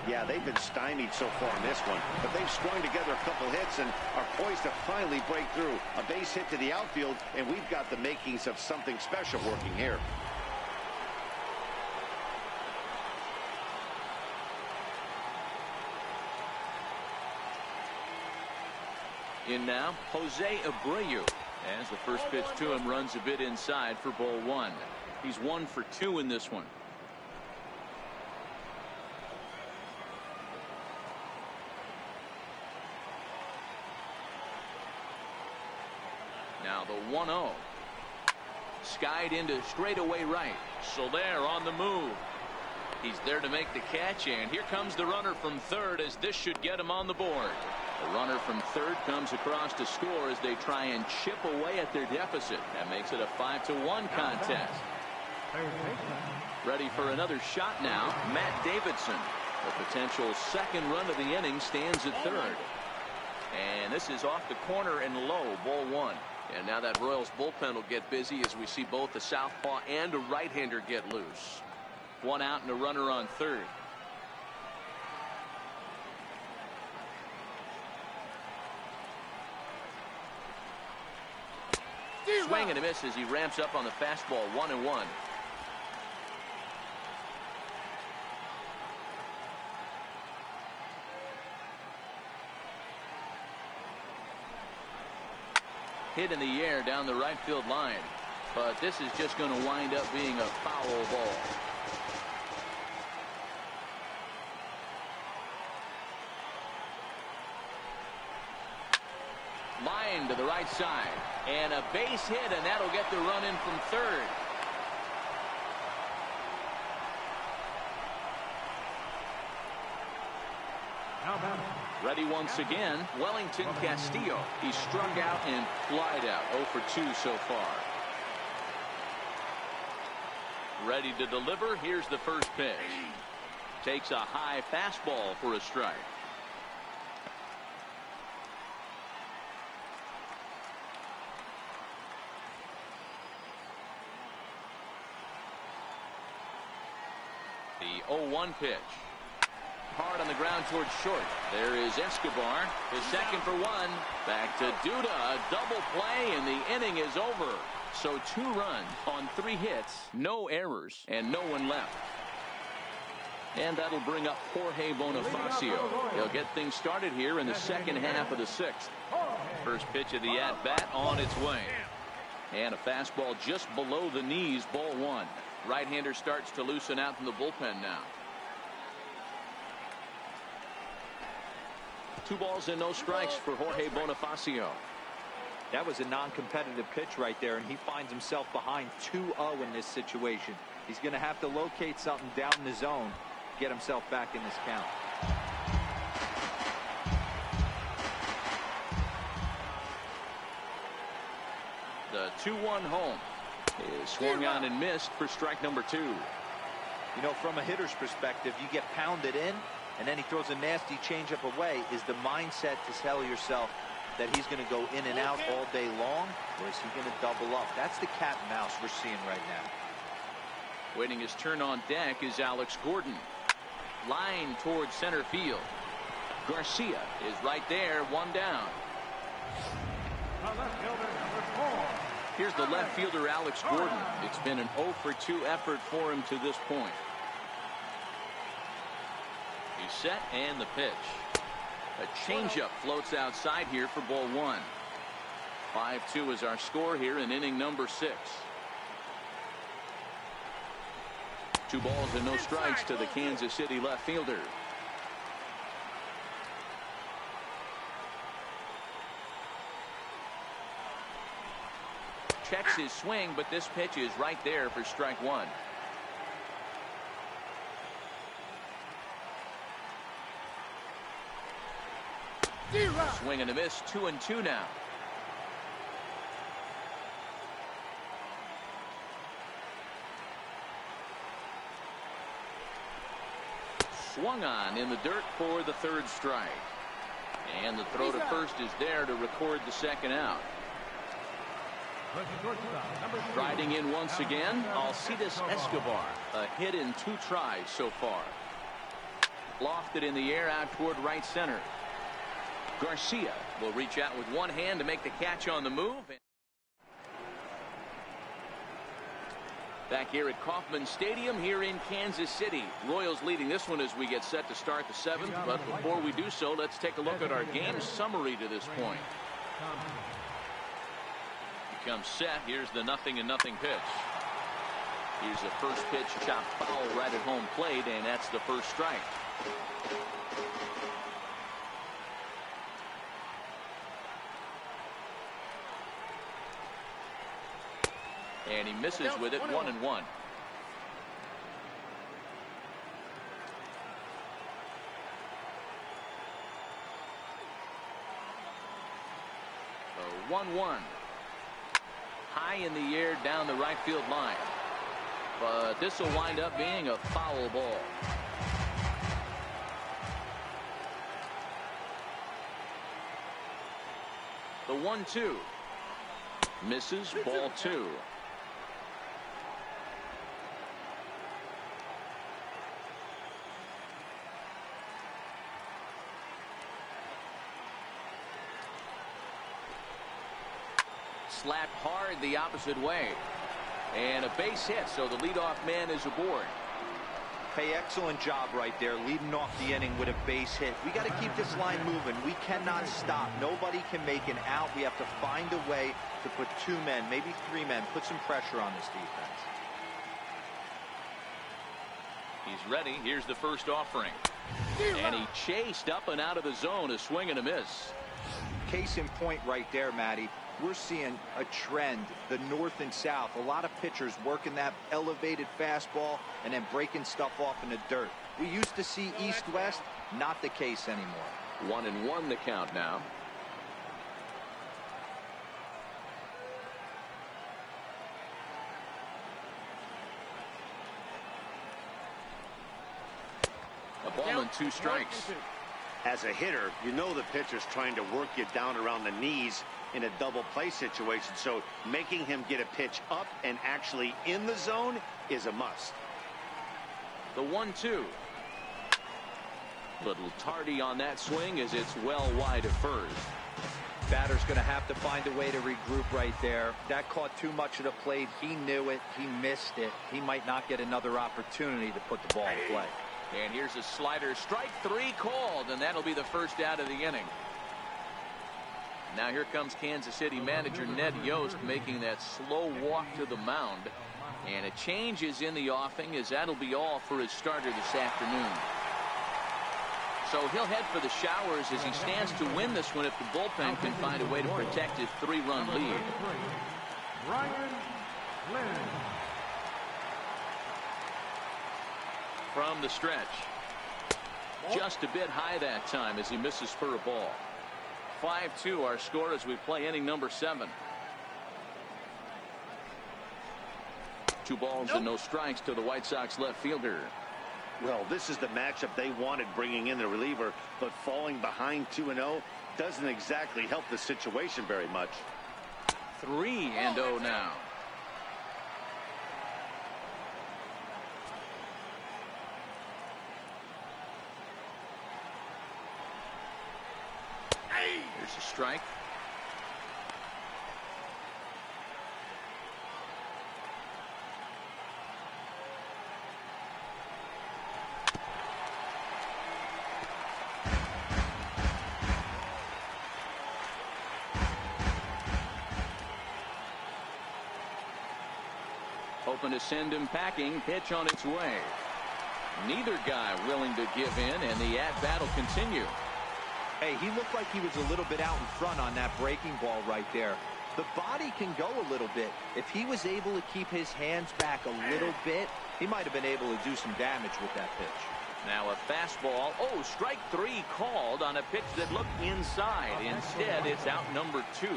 Yeah, they've been stymied so far in this one, but they've strung together a couple hits and are poised to finally break through. A base hit to the outfield, and we've got the makings of something special working here. In now, Jose Abreu. As the first pitch to him runs a bit inside for ball one. He's 1 for 2 in this one. Now the 1-0. Skied into straightaway right. Soler on the move. He's there to make the catch, and here comes the runner from third, as this should get him on the board. The runner from third comes across to score as they try and chip away at their deficit. That makes it a 5-1 contest. Ready for another shot now, Matt Davidson. The potential second run of the inning stands at third. And this is off the corner and low, ball one. And now that Royals bullpen will get busy as we see both a southpaw and a right-hander get loose. One out and a runner on third. Swing and a miss as he ramps up on the fastball. 1-1. Hit in the air down the right field line, but this is just going to wind up being a foul ball. Line to the right side, and a base hit, and that'll get the run in from third. Ready once again, Wellington Castillo. He struck out and flied out. 0 for 2 so far. Ready to deliver. Here's the first pitch. Takes a high fastball for a strike. The 0-1 pitch. Hard on the ground towards short. There is Escobar. His second for one. Back to Duda. A double play, and the inning is over. So 2 runs on 3 hits, no errors, and no one left. And that'll bring up Jorge Bonifacio. He'll get things started here in the second half of the 6th. First pitch of the at-bat on its way. And a fastball just below the knees, ball one. Right-hander starts to loosen out from the bullpen now. 2 balls and no strikes for Jorge Bonifacio. That was a non-competitive pitch right there, and he finds himself behind 2-0 in this situation. He's going to have to locate something down in the zone to get himself back in this count. The 2-1 home is swung on and missed for strike number 2. You know, from a hitter's perspective, you get pounded in, and then he throws a nasty changeup away. Is the mindset to tell yourself that he's going to go in and out all day long, or is he going to double up? That's the cat and mouse we're seeing right now. Waiting his turn on deck is Alex Gordon. Line towards center field. Garcia is right there, 1 down. Here's the left fielder, Alex Gordon. It's been an 0 for 2 effort for him to this point. He's set, and the pitch. A changeup floats outside here for ball one. 5-2 is our score here in inning number 6. 2 balls and no strikes to the Kansas City left fielder. Checks his swing, but this pitch is right there for strike 1. Swing and a miss, 2-2 now. Swung on in the dirt for the 3rd strike. And the throw to first is there to record the 2nd out. Riding in once again, Alcides Escobar. A hit in 2 tries so far. Lofted in the air out toward right center. Garcia will reach out with one hand to make the catch on the move. Back here at Kauffman Stadium here in Kansas City. Royals leading this one as we get set to start the 7th. But before we do so, let's take a look at our game summary to this point. Becomes set. Here's the 0-0 pitch. Here's the first pitch, chopped foul right at home plate, and that's the first strike. And he misses with it, 1-1. So 1-1. High in the air down the right field line. But this will wind up being a foul ball. The 1-2. Misses, ball 2. Slapped hard the opposite way. And a base hit, so the leadoff man is aboard. Hey, excellent job right there, leading off the inning with a base hit. We got to keep this line moving. We cannot stop. Nobody can make an out. We have to find a way to put 2 men, maybe 3 men, put some pressure on this defense. He's ready. Here's the first offering. And he chased up and out of the zone, a swing and a miss. Case in point right there, Matty. We're seeing a trend, the north and south. A lot of pitchers working that elevated fastball and then breaking stuff off in the dirt. We used to see east-west, not the case anymore. 1-1 the count now. A ball and 2 strikes. As a hitter, you know the pitcher's trying to work you down around the knees in a double play situation, so making him get a pitch up and actually in the zone is a must. The 1-2. Little tardy on that swing as it's well wide of first. Batter's going to have to find a way to regroup right there. That caught too much of the plate. He knew it. He missed it. He might not get another opportunity to put the ball in play. And here's a slider. Strike 3 called, and that'll be the first out of the inning. Now here comes Kansas City manager Ned Yost making that slow walk to the mound. And a change is in the offing, as that'll be all for his starter this afternoon. So he'll head for the showers as he stands to win this one if the bullpen can find a way to protect his 3-run lead. From the stretch. Just a bit high that time as he misses for a ball. 5-2 our score as we play inning number 7. 2 balls and no strikes to the White Sox left fielder. Well, this is the matchup they wanted, bringing in the reliever, but falling behind 2-0 doesn't exactly help the situation very much. 3-0 now. Here's a strike. Hoping to send him packing. Pitch on its way. Neither guy willing to give in, and the at-bat will continue. Hey, he looked like he was a little bit out in front on that breaking ball right there. The body can go a little bit. If he was able to keep his hands back a little bit, he might have been able to do some damage with that pitch. Now a fastball. Oh, strike 3 called on a pitch that looked inside. Instead, it's out number 2.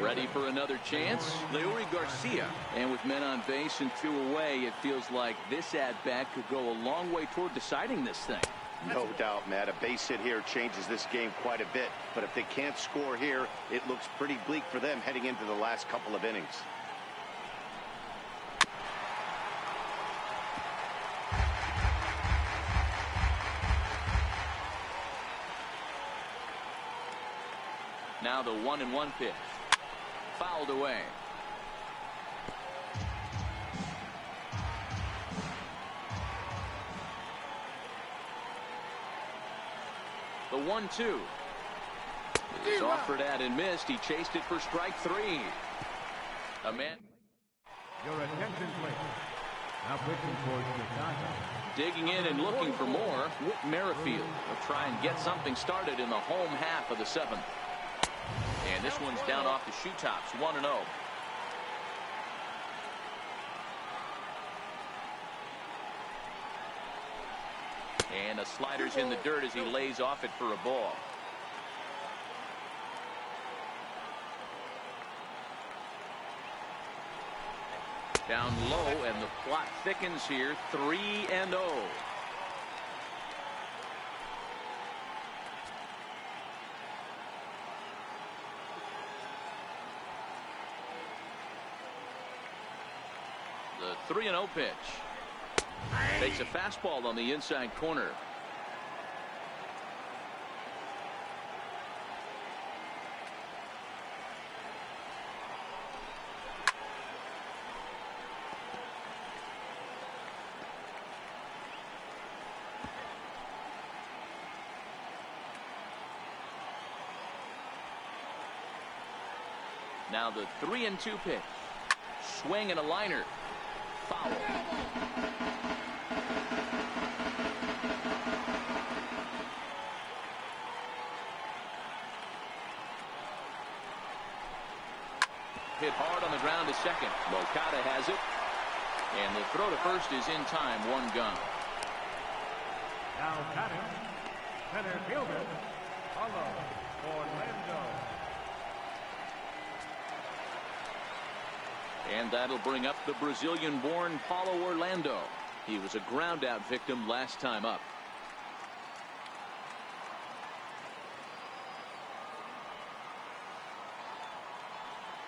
Ready for another chance? Leury Garcia. And with men on base and 2 away, it feels like this at-bat could go a long way toward deciding this thing. No doubt, Matt. A base hit here changes this game quite a bit. But if they can't score here, it looks pretty bleak for them heading into the last couple of innings. Now the 1-1 pitch. Fouled away. The 1-2 is offered at and missed. He chased it for strike 3. A man. Your attention, please. Now pitching towards Chicago. Digging in and looking for more. Whit Merrifield will try and get something started in the home half of the 7th. And this one's down off the shoe tops. 1-0. And a slider's in the dirt as he lays off it for a ball. Down low, and the plot thickens here. 3-0. The 3-0 pitch. Takes a fastball on the inside corner. Now the 3-2 pitch. Swing and a liner. Foul. Hit hard on the ground to second. Moncada has it. And the throw to first is in time. 1 gone. Now batting, center fielder, Paulo Orlando. And that'll bring up the Brazilian-born Paulo Orlando. He was a ground-out victim last time up.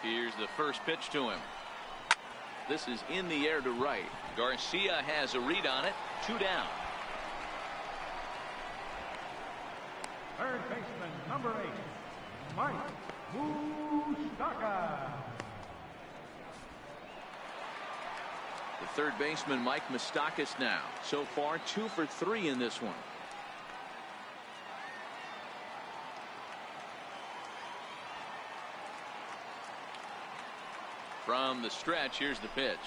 Here's the first pitch to him. This is in the air to right. Garcia has a read on it. 2 down. Third baseman, number 8, Mike Moustakas. The third baseman, Mike Moustakas, now. So far, 2 for 3 in this one. From the stretch, here's the pitch.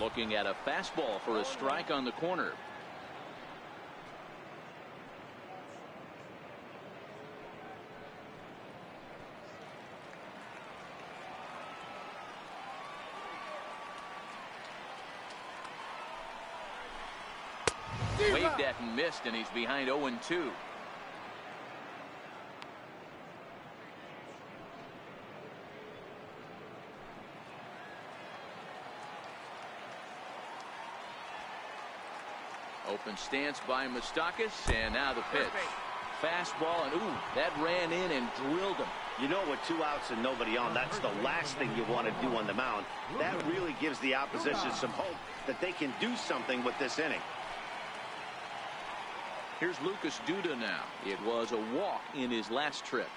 Looking at a fastball for a strike on the corner. Waved at and missed, and he's behind 0-2. Open stance by Moustakas, and now the pitch. Fastball, and ooh, that ran in and drilled him. You know, with 2 outs and nobody on, that's the last thing you want to do on the mound. That really gives the opposition some hope that they can do something with this inning. Here's Lucas Duda now. It was a walk in his last trip.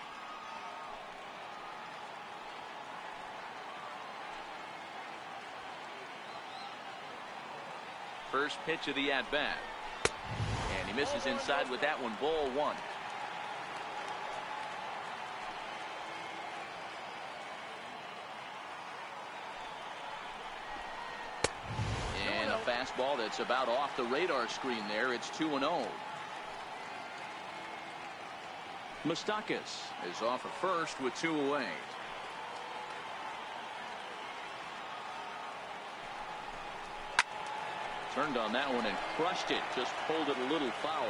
First pitch of the at-bat. And he misses inside with that one. Ball 1. And a fastball that's about off the radar screen there. It's 2-0. Moustakas is off at first with 2 away. Turned on that one and crushed it. Just pulled it a little foul.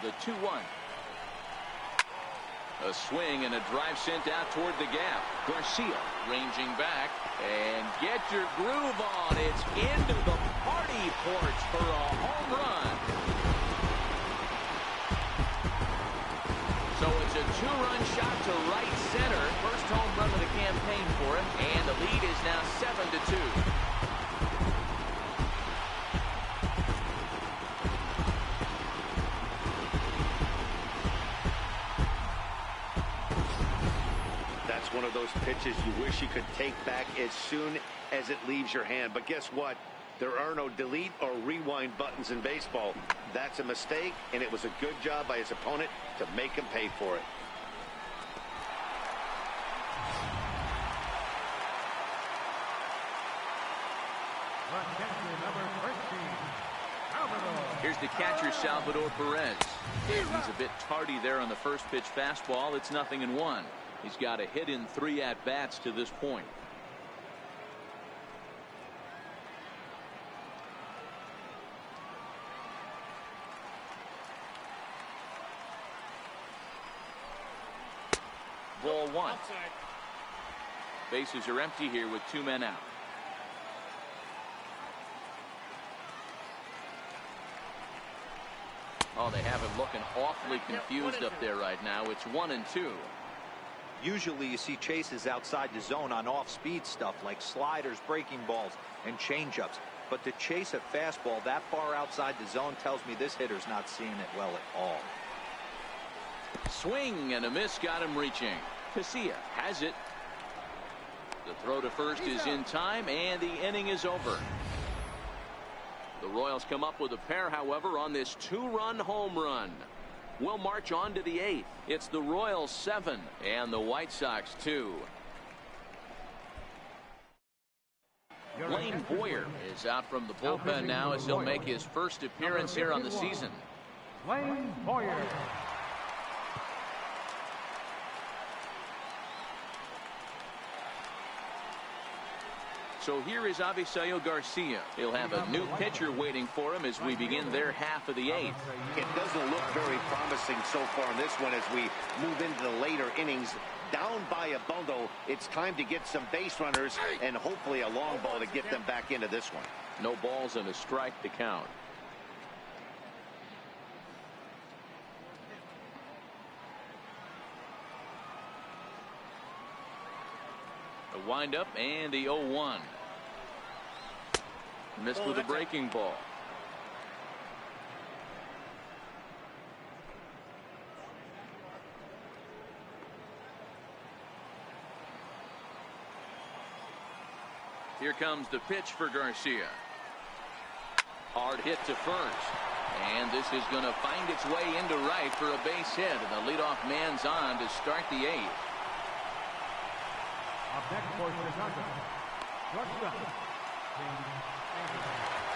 The 2-1. A swing and a drive sent out toward the gap. Garcia ranging back, and get your groove on. It's into the party porch for a home run. So it's a 2-run shot to right center. First home run of the campaign for him, and the lead is now 7-2. of those pitches you wish you could take back as soon as it leaves your hand. But guess what? There are no delete or rewind buttons in baseball. That's a mistake, and it was a good job by his opponent to make him pay for it. Here's the catcher, Salvador Perez. He's a bit tardy there on the first pitch fastball. It's 0-1. He's got a hit in 3 at-bats to this point. Ball 1. Bases are empty here with 2 men out. Oh, they have him looking awfully confused up there right now. It's 1-2. Usually you see chases outside the zone on off-speed stuff like sliders, breaking balls, and changeups. But to chase a fastball that far outside the zone tells me this hitter's not seeing it well at all. Swing and a miss got him reaching. Casilla has it. The throw to first is in time, and the inning is over. The Royals come up with a pair, however, on this 2-run home run. We'll march on to the 8th. It's the Royals 7 and the White Sox 2. Blaine Boyer is out from the bullpen now as he'll make his first appearance here on the season. Blaine Boyer. So here is Avisail Garcia. He'll have a new pitcher waiting for him as we begin their half of the 8th. It doesn't look very promising so far in this one as we move into the later innings. Down by a bundle, it's time to get some base runners and hopefully a long ball to get them back into this one. No balls and a strike to count. The windup and the 0-1. Missed with a breaking ball. Here comes the pitch for Garcia. Hard hit to first. And this is going to find its way into right for a base hit. And the leadoff man's on to start the 8th.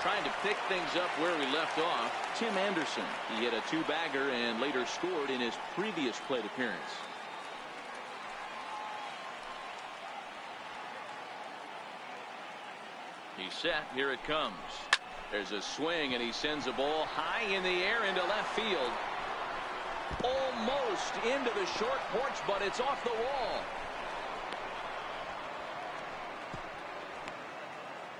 Trying to pick things up where we left off, Tim Anderson. He hit a 2-bagger and later scored in his previous plate appearance. He's set. Here it comes. There's a swing, and he sends a ball high in the air into left field. Almost into the short porch, but it's off the wall.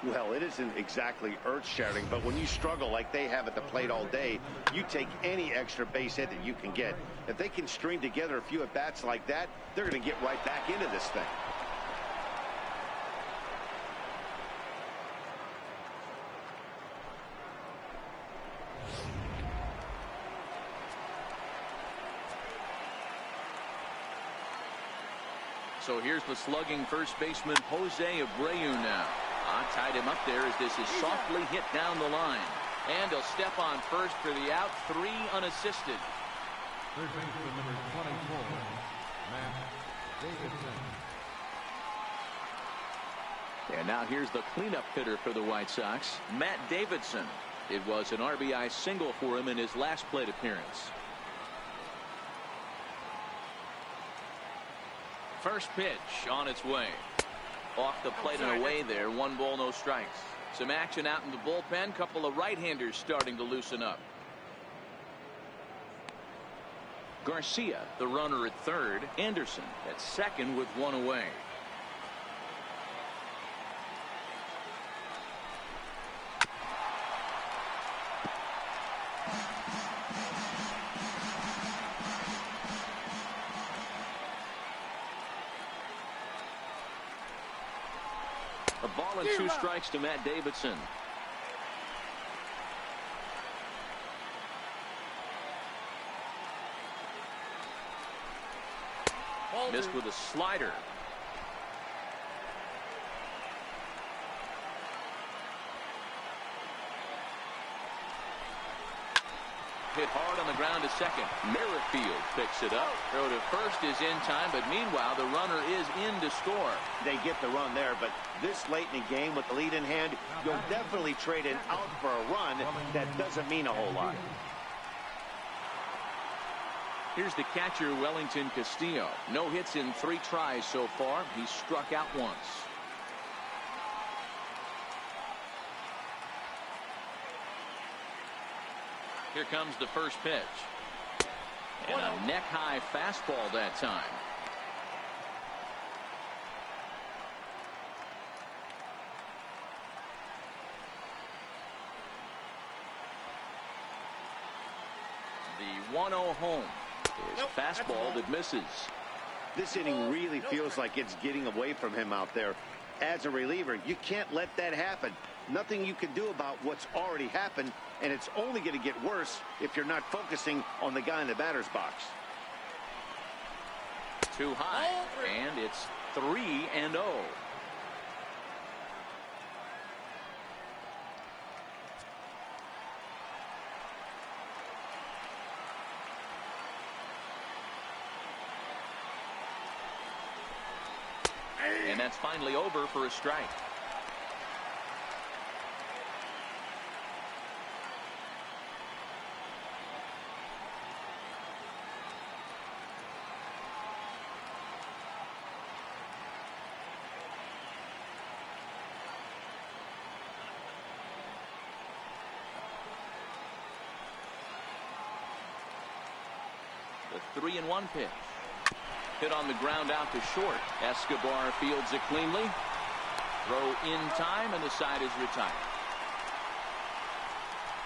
Well, it isn't exactly earth-shattering, but when you struggle like they have at the plate all day, you take any extra base hit that you can get. If they can string together a few at-bats like that, they're going to get right back into this thing. So here's the slugging first baseman Jose Abreu now. Tied him up there as this is softly hit down the line. And he'll step on first for the out. 3 unassisted. Third baseman number 24, Matt Davidson. And now here's the cleanup hitter for the White Sox, Matt Davidson. It was an RBI single for him in his last plate appearance. First pitch on its way. Off the plate and away there. 1 ball, no strikes. Some action out in the bullpen. Couple of right-handers starting to loosen up. Garcia, the runner at third. Anderson at second with 1 away. A ball and 2 strikes to Matt Davidson. Missed with a slider. hit hard on the ground to second. Merrifield picks it up. Throw to first is in time, but meanwhile the runner is in to score. They get the run there, but this late in the game with the lead in hand, you'll definitely trade an out for a run. That doesn't mean a whole lot. Here's the catcher, Wellington Castillo. No hits in 3 tries so far. He's struck out once. Here comes the first pitch. And a neck-high fastball that time. The 1-0 home. His fastball that misses. This inning really feels like it's getting away from him out there. As a reliever, you can't let that happen. Nothing you can do about what's already happened, and it's only going to get worse if you're not focusing on the guy in the batter's box. Too high, and it's 3-0. And that's finally over for a strike. The 3-1 pitch. Hit on the ground out to short. Escobar fields it cleanly. Throw in time, and the side is retired.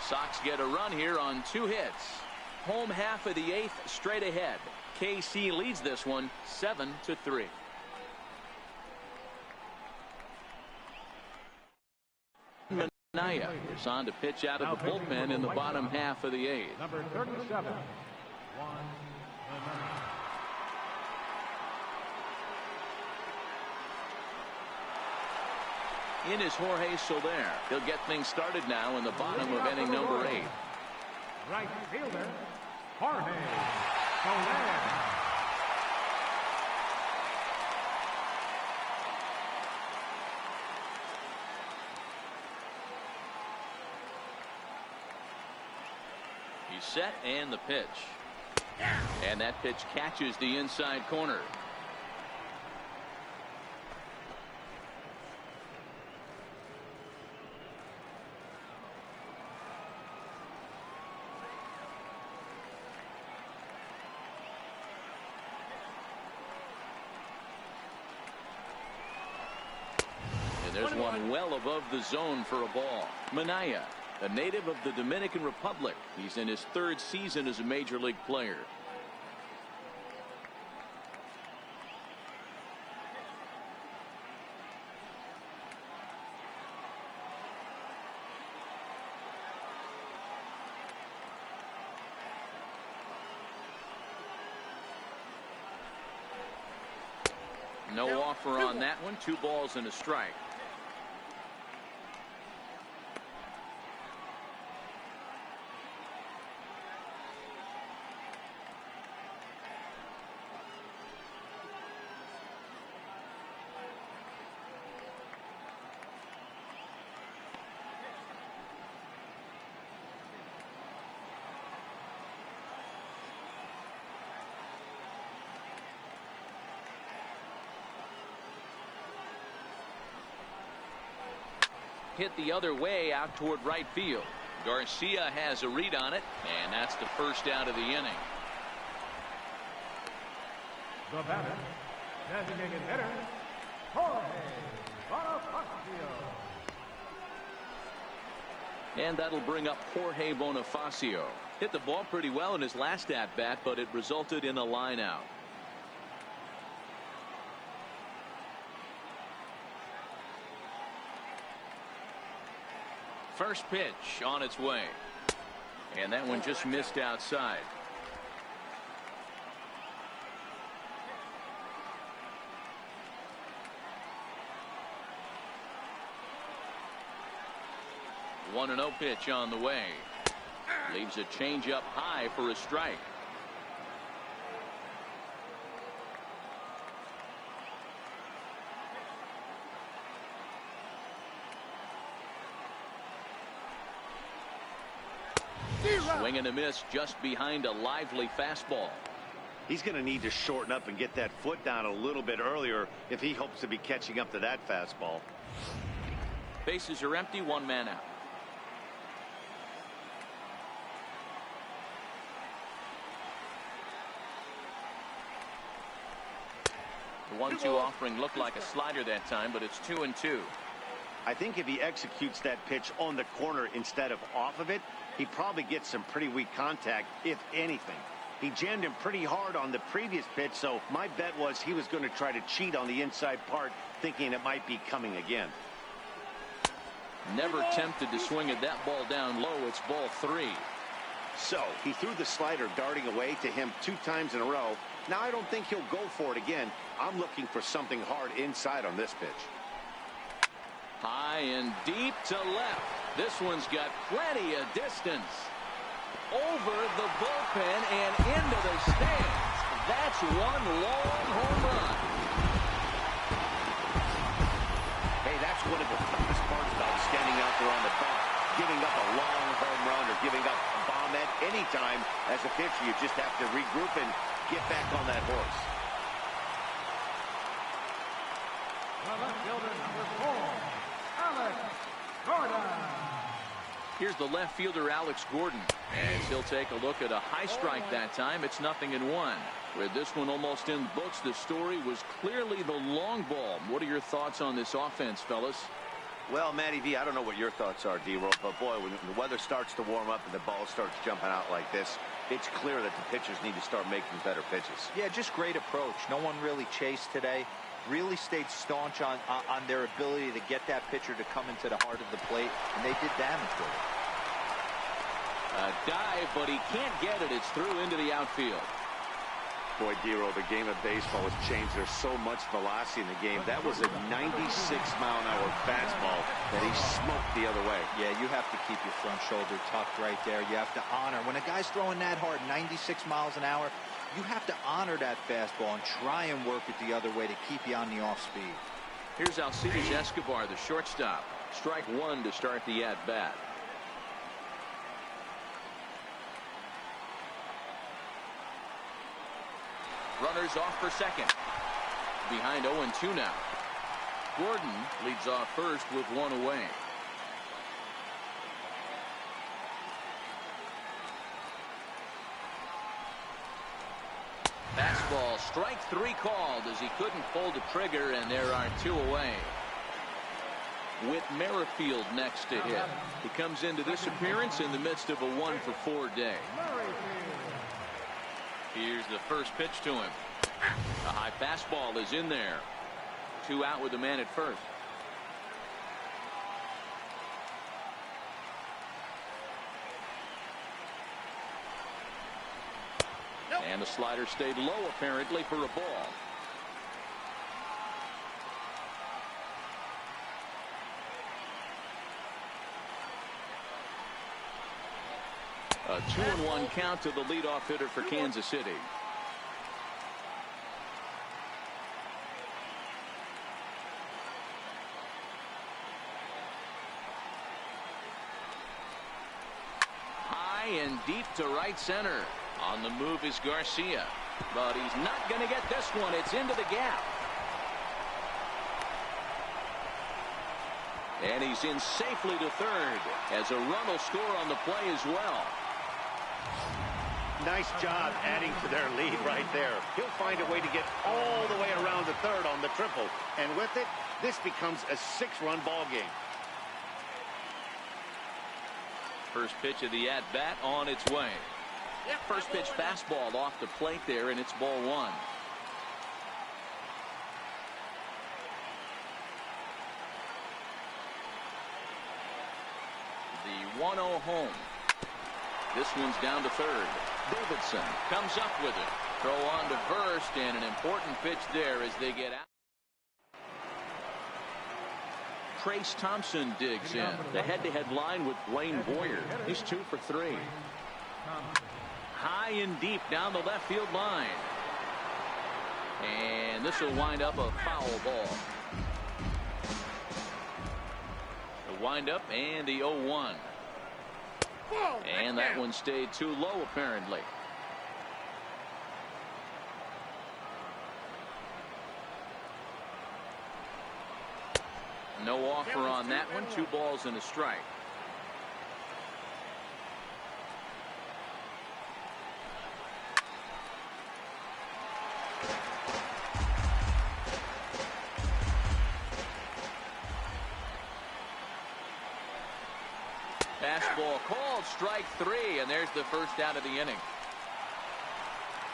Sox get a run here on 2 hits. Home half of the 8th straight ahead. KC leads this one 7-3. Minaya is on to pitch out of the bullpen in the bottom half of the 8th. Number 37, Juan. In is Jorge Soler. He'll get things started now in the bottom of inning number 8. Right fielder, Jorge Soler. He's set, and the pitch. And that pitch catches the inside corner. There's one well above the zone for a ball. Minaya, a native of the Dominican Republic. He's in his 3rd season as a major league player. No offer on that one. 2 balls and a strike. Hit the other way out toward right field. Garcia has a read on it, and that's the first out of the inning. The batter, designated hitter, Jorge Bonifacio. And that'll bring up Jorge Bonifacio. Hit the ball pretty well in his last at-bat, but it resulted in a line out. First pitch on its way. And that one just missed outside. One 1-0 pitch on the way. Leaves a changeup high for a strike. Swing and a miss just behind a lively fastball. He's going to need to shorten up and get that foot down a little bit earlier if he hopes to be catching up to that fastball. Bases are empty, one man out. The 1-2 offering looked like a slider that time, but it's 2-2. I think if he executes that pitch on the corner instead of off of it, he probably gets some pretty weak contact, if anything. He jammed him pretty hard on the previous pitch, so my bet was he was going to try to cheat on the inside part, thinking it might be coming again. Never tempted to swing at that ball down low. It's ball 3. So he threw the slider darting away to him 2 times in a row. Now I don't think he'll go for it again. I'm looking for something hard inside on this pitch. High and deep to left. This one's got plenty of distance. Over the bullpen and into the stands. That's one long home run. Hey, that's one of the toughest parts about standing out there on the bench. Giving up a long home run or giving up a bomb at any time as a pitcher. You just have to regroup and get back on that horse. The left fielder, number 4, Alex Gordon. Here's the left fielder, Alex Gordon. And he'll take a look at a high strike that time. It's 0-1. With this one almost in the books, the story was clearly the long ball. What are your thoughts on this offense, fellas? Well, Matty V, I don't know what your thoughts are, D-Roll, but boy, when the weather starts to warm up and the ball starts jumping out like this, it's clear that the pitchers need to start making better pitches. Yeah, just great approach. No one really chased today. Really stayed staunch on their ability to get that pitcher to come into the heart of the plate, and they did damage with it. A dive, but he can't get it. It's through into the outfield. Boy, D-Roll, the game of baseball has changed. There's so much velocity in the game. That was a 96-mile-an-hour fastball that he smoked the other way. Yeah, you have to keep your front shoulder tucked right there. You have to honor. When a guy's throwing that hard, 96 miles an hour, you have to honor that fastball and try and work it the other way to keep you on the off speed. Here's Alcides Escobar, the shortstop. Strike 1 to start the at-bat. Runners off for second. Behind 0-2 now. Gordon leads off first with 1 away. Fastball, strike 3 called as he couldn't pull the trigger, and there are 2 away. With Merrifield next to hit. He comes into this appearance in the midst of a 1-for-4 day. Here's the first pitch to him. A high fastball is in there. 2 out with the man at first. And the slider stayed low apparently for a ball. A 2-1 count to the leadoff hitter for Kansas City. High and deep to right center. On the move is Garcia, but he's not going to get this one. It's into the gap. And he's in safely to third as a run will score on the play as well. Nice job adding to their lead right there. He'll find a way to get all the way around to third on the triple. And with it, this becomes a 6-run ball game. First pitch of the at-bat on its way. First pitch fastball off the plate there, and it's ball 1. The 1-0 home. This one's down to third. Davidson comes up with it. Throw on to first, and an important pitch there as they get out. Trace Thompson digs in. The head-to-head line with Blaine Boyer. He's 2 for 3. High and deep down the left field line. And this will wind up a foul ball. The windup and the 0-1. And that one stayed too low apparently. No offer on that one. 2 balls and a strike. Fastball called, strike 3, and there's the first out of the inning.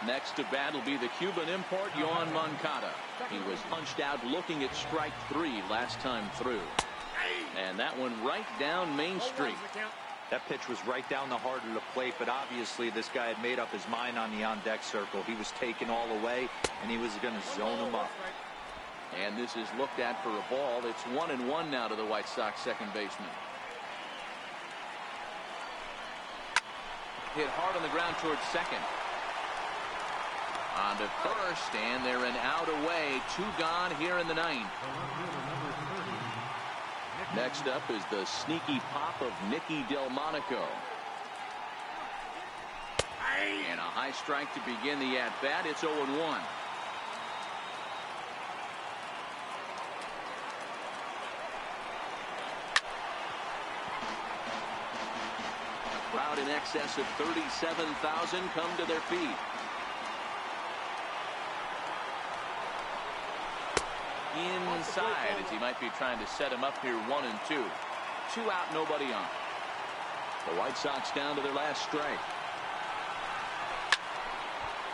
Next to bat will be the Cuban import, Yohan Moncada. He was punched out looking at strike 3 last time through. And that one right down Main Street. That pitch was right down the heart of the plate, but obviously this guy had made up his mind on the on-deck circle. He was taken all the way, and he was going to zone him up. And this is looked at for a ball. It's 1-1 now to the White Sox second baseman. Hit hard on the ground towards second. On to first, and they're an out away. 2 gone here in the 9th. Next up is the sneaky pop of Nicky Delmonico. And a high strike to begin the at-bat. It's 0-1. Crowd in excess of 37,000 come to their feet. Inside as he might be trying to set him up here. 1-2. 2 out, nobody on. The White Sox down to their last strike.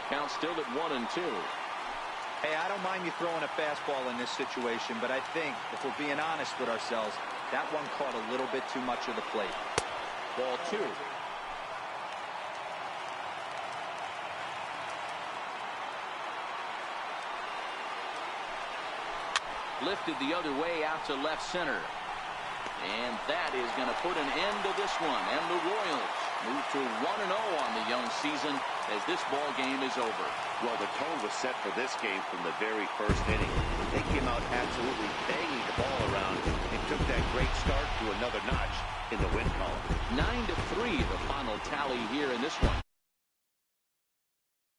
Count still at 1-2. Hey, I don't mind you throwing a fastball in this situation, but I think if we're being honest with ourselves, that one caught a little bit too much of the plate. Ball 2. Lifted the other way out to left center. And that is going to put an end to this one. And the Royals move to 1-0 on the young season as this ball game is over. Well, the tone was set for this game from the very first inning. They came out absolutely banging the ball around and took that great start to another notch in the win column. 9-3 the final tally here in this one.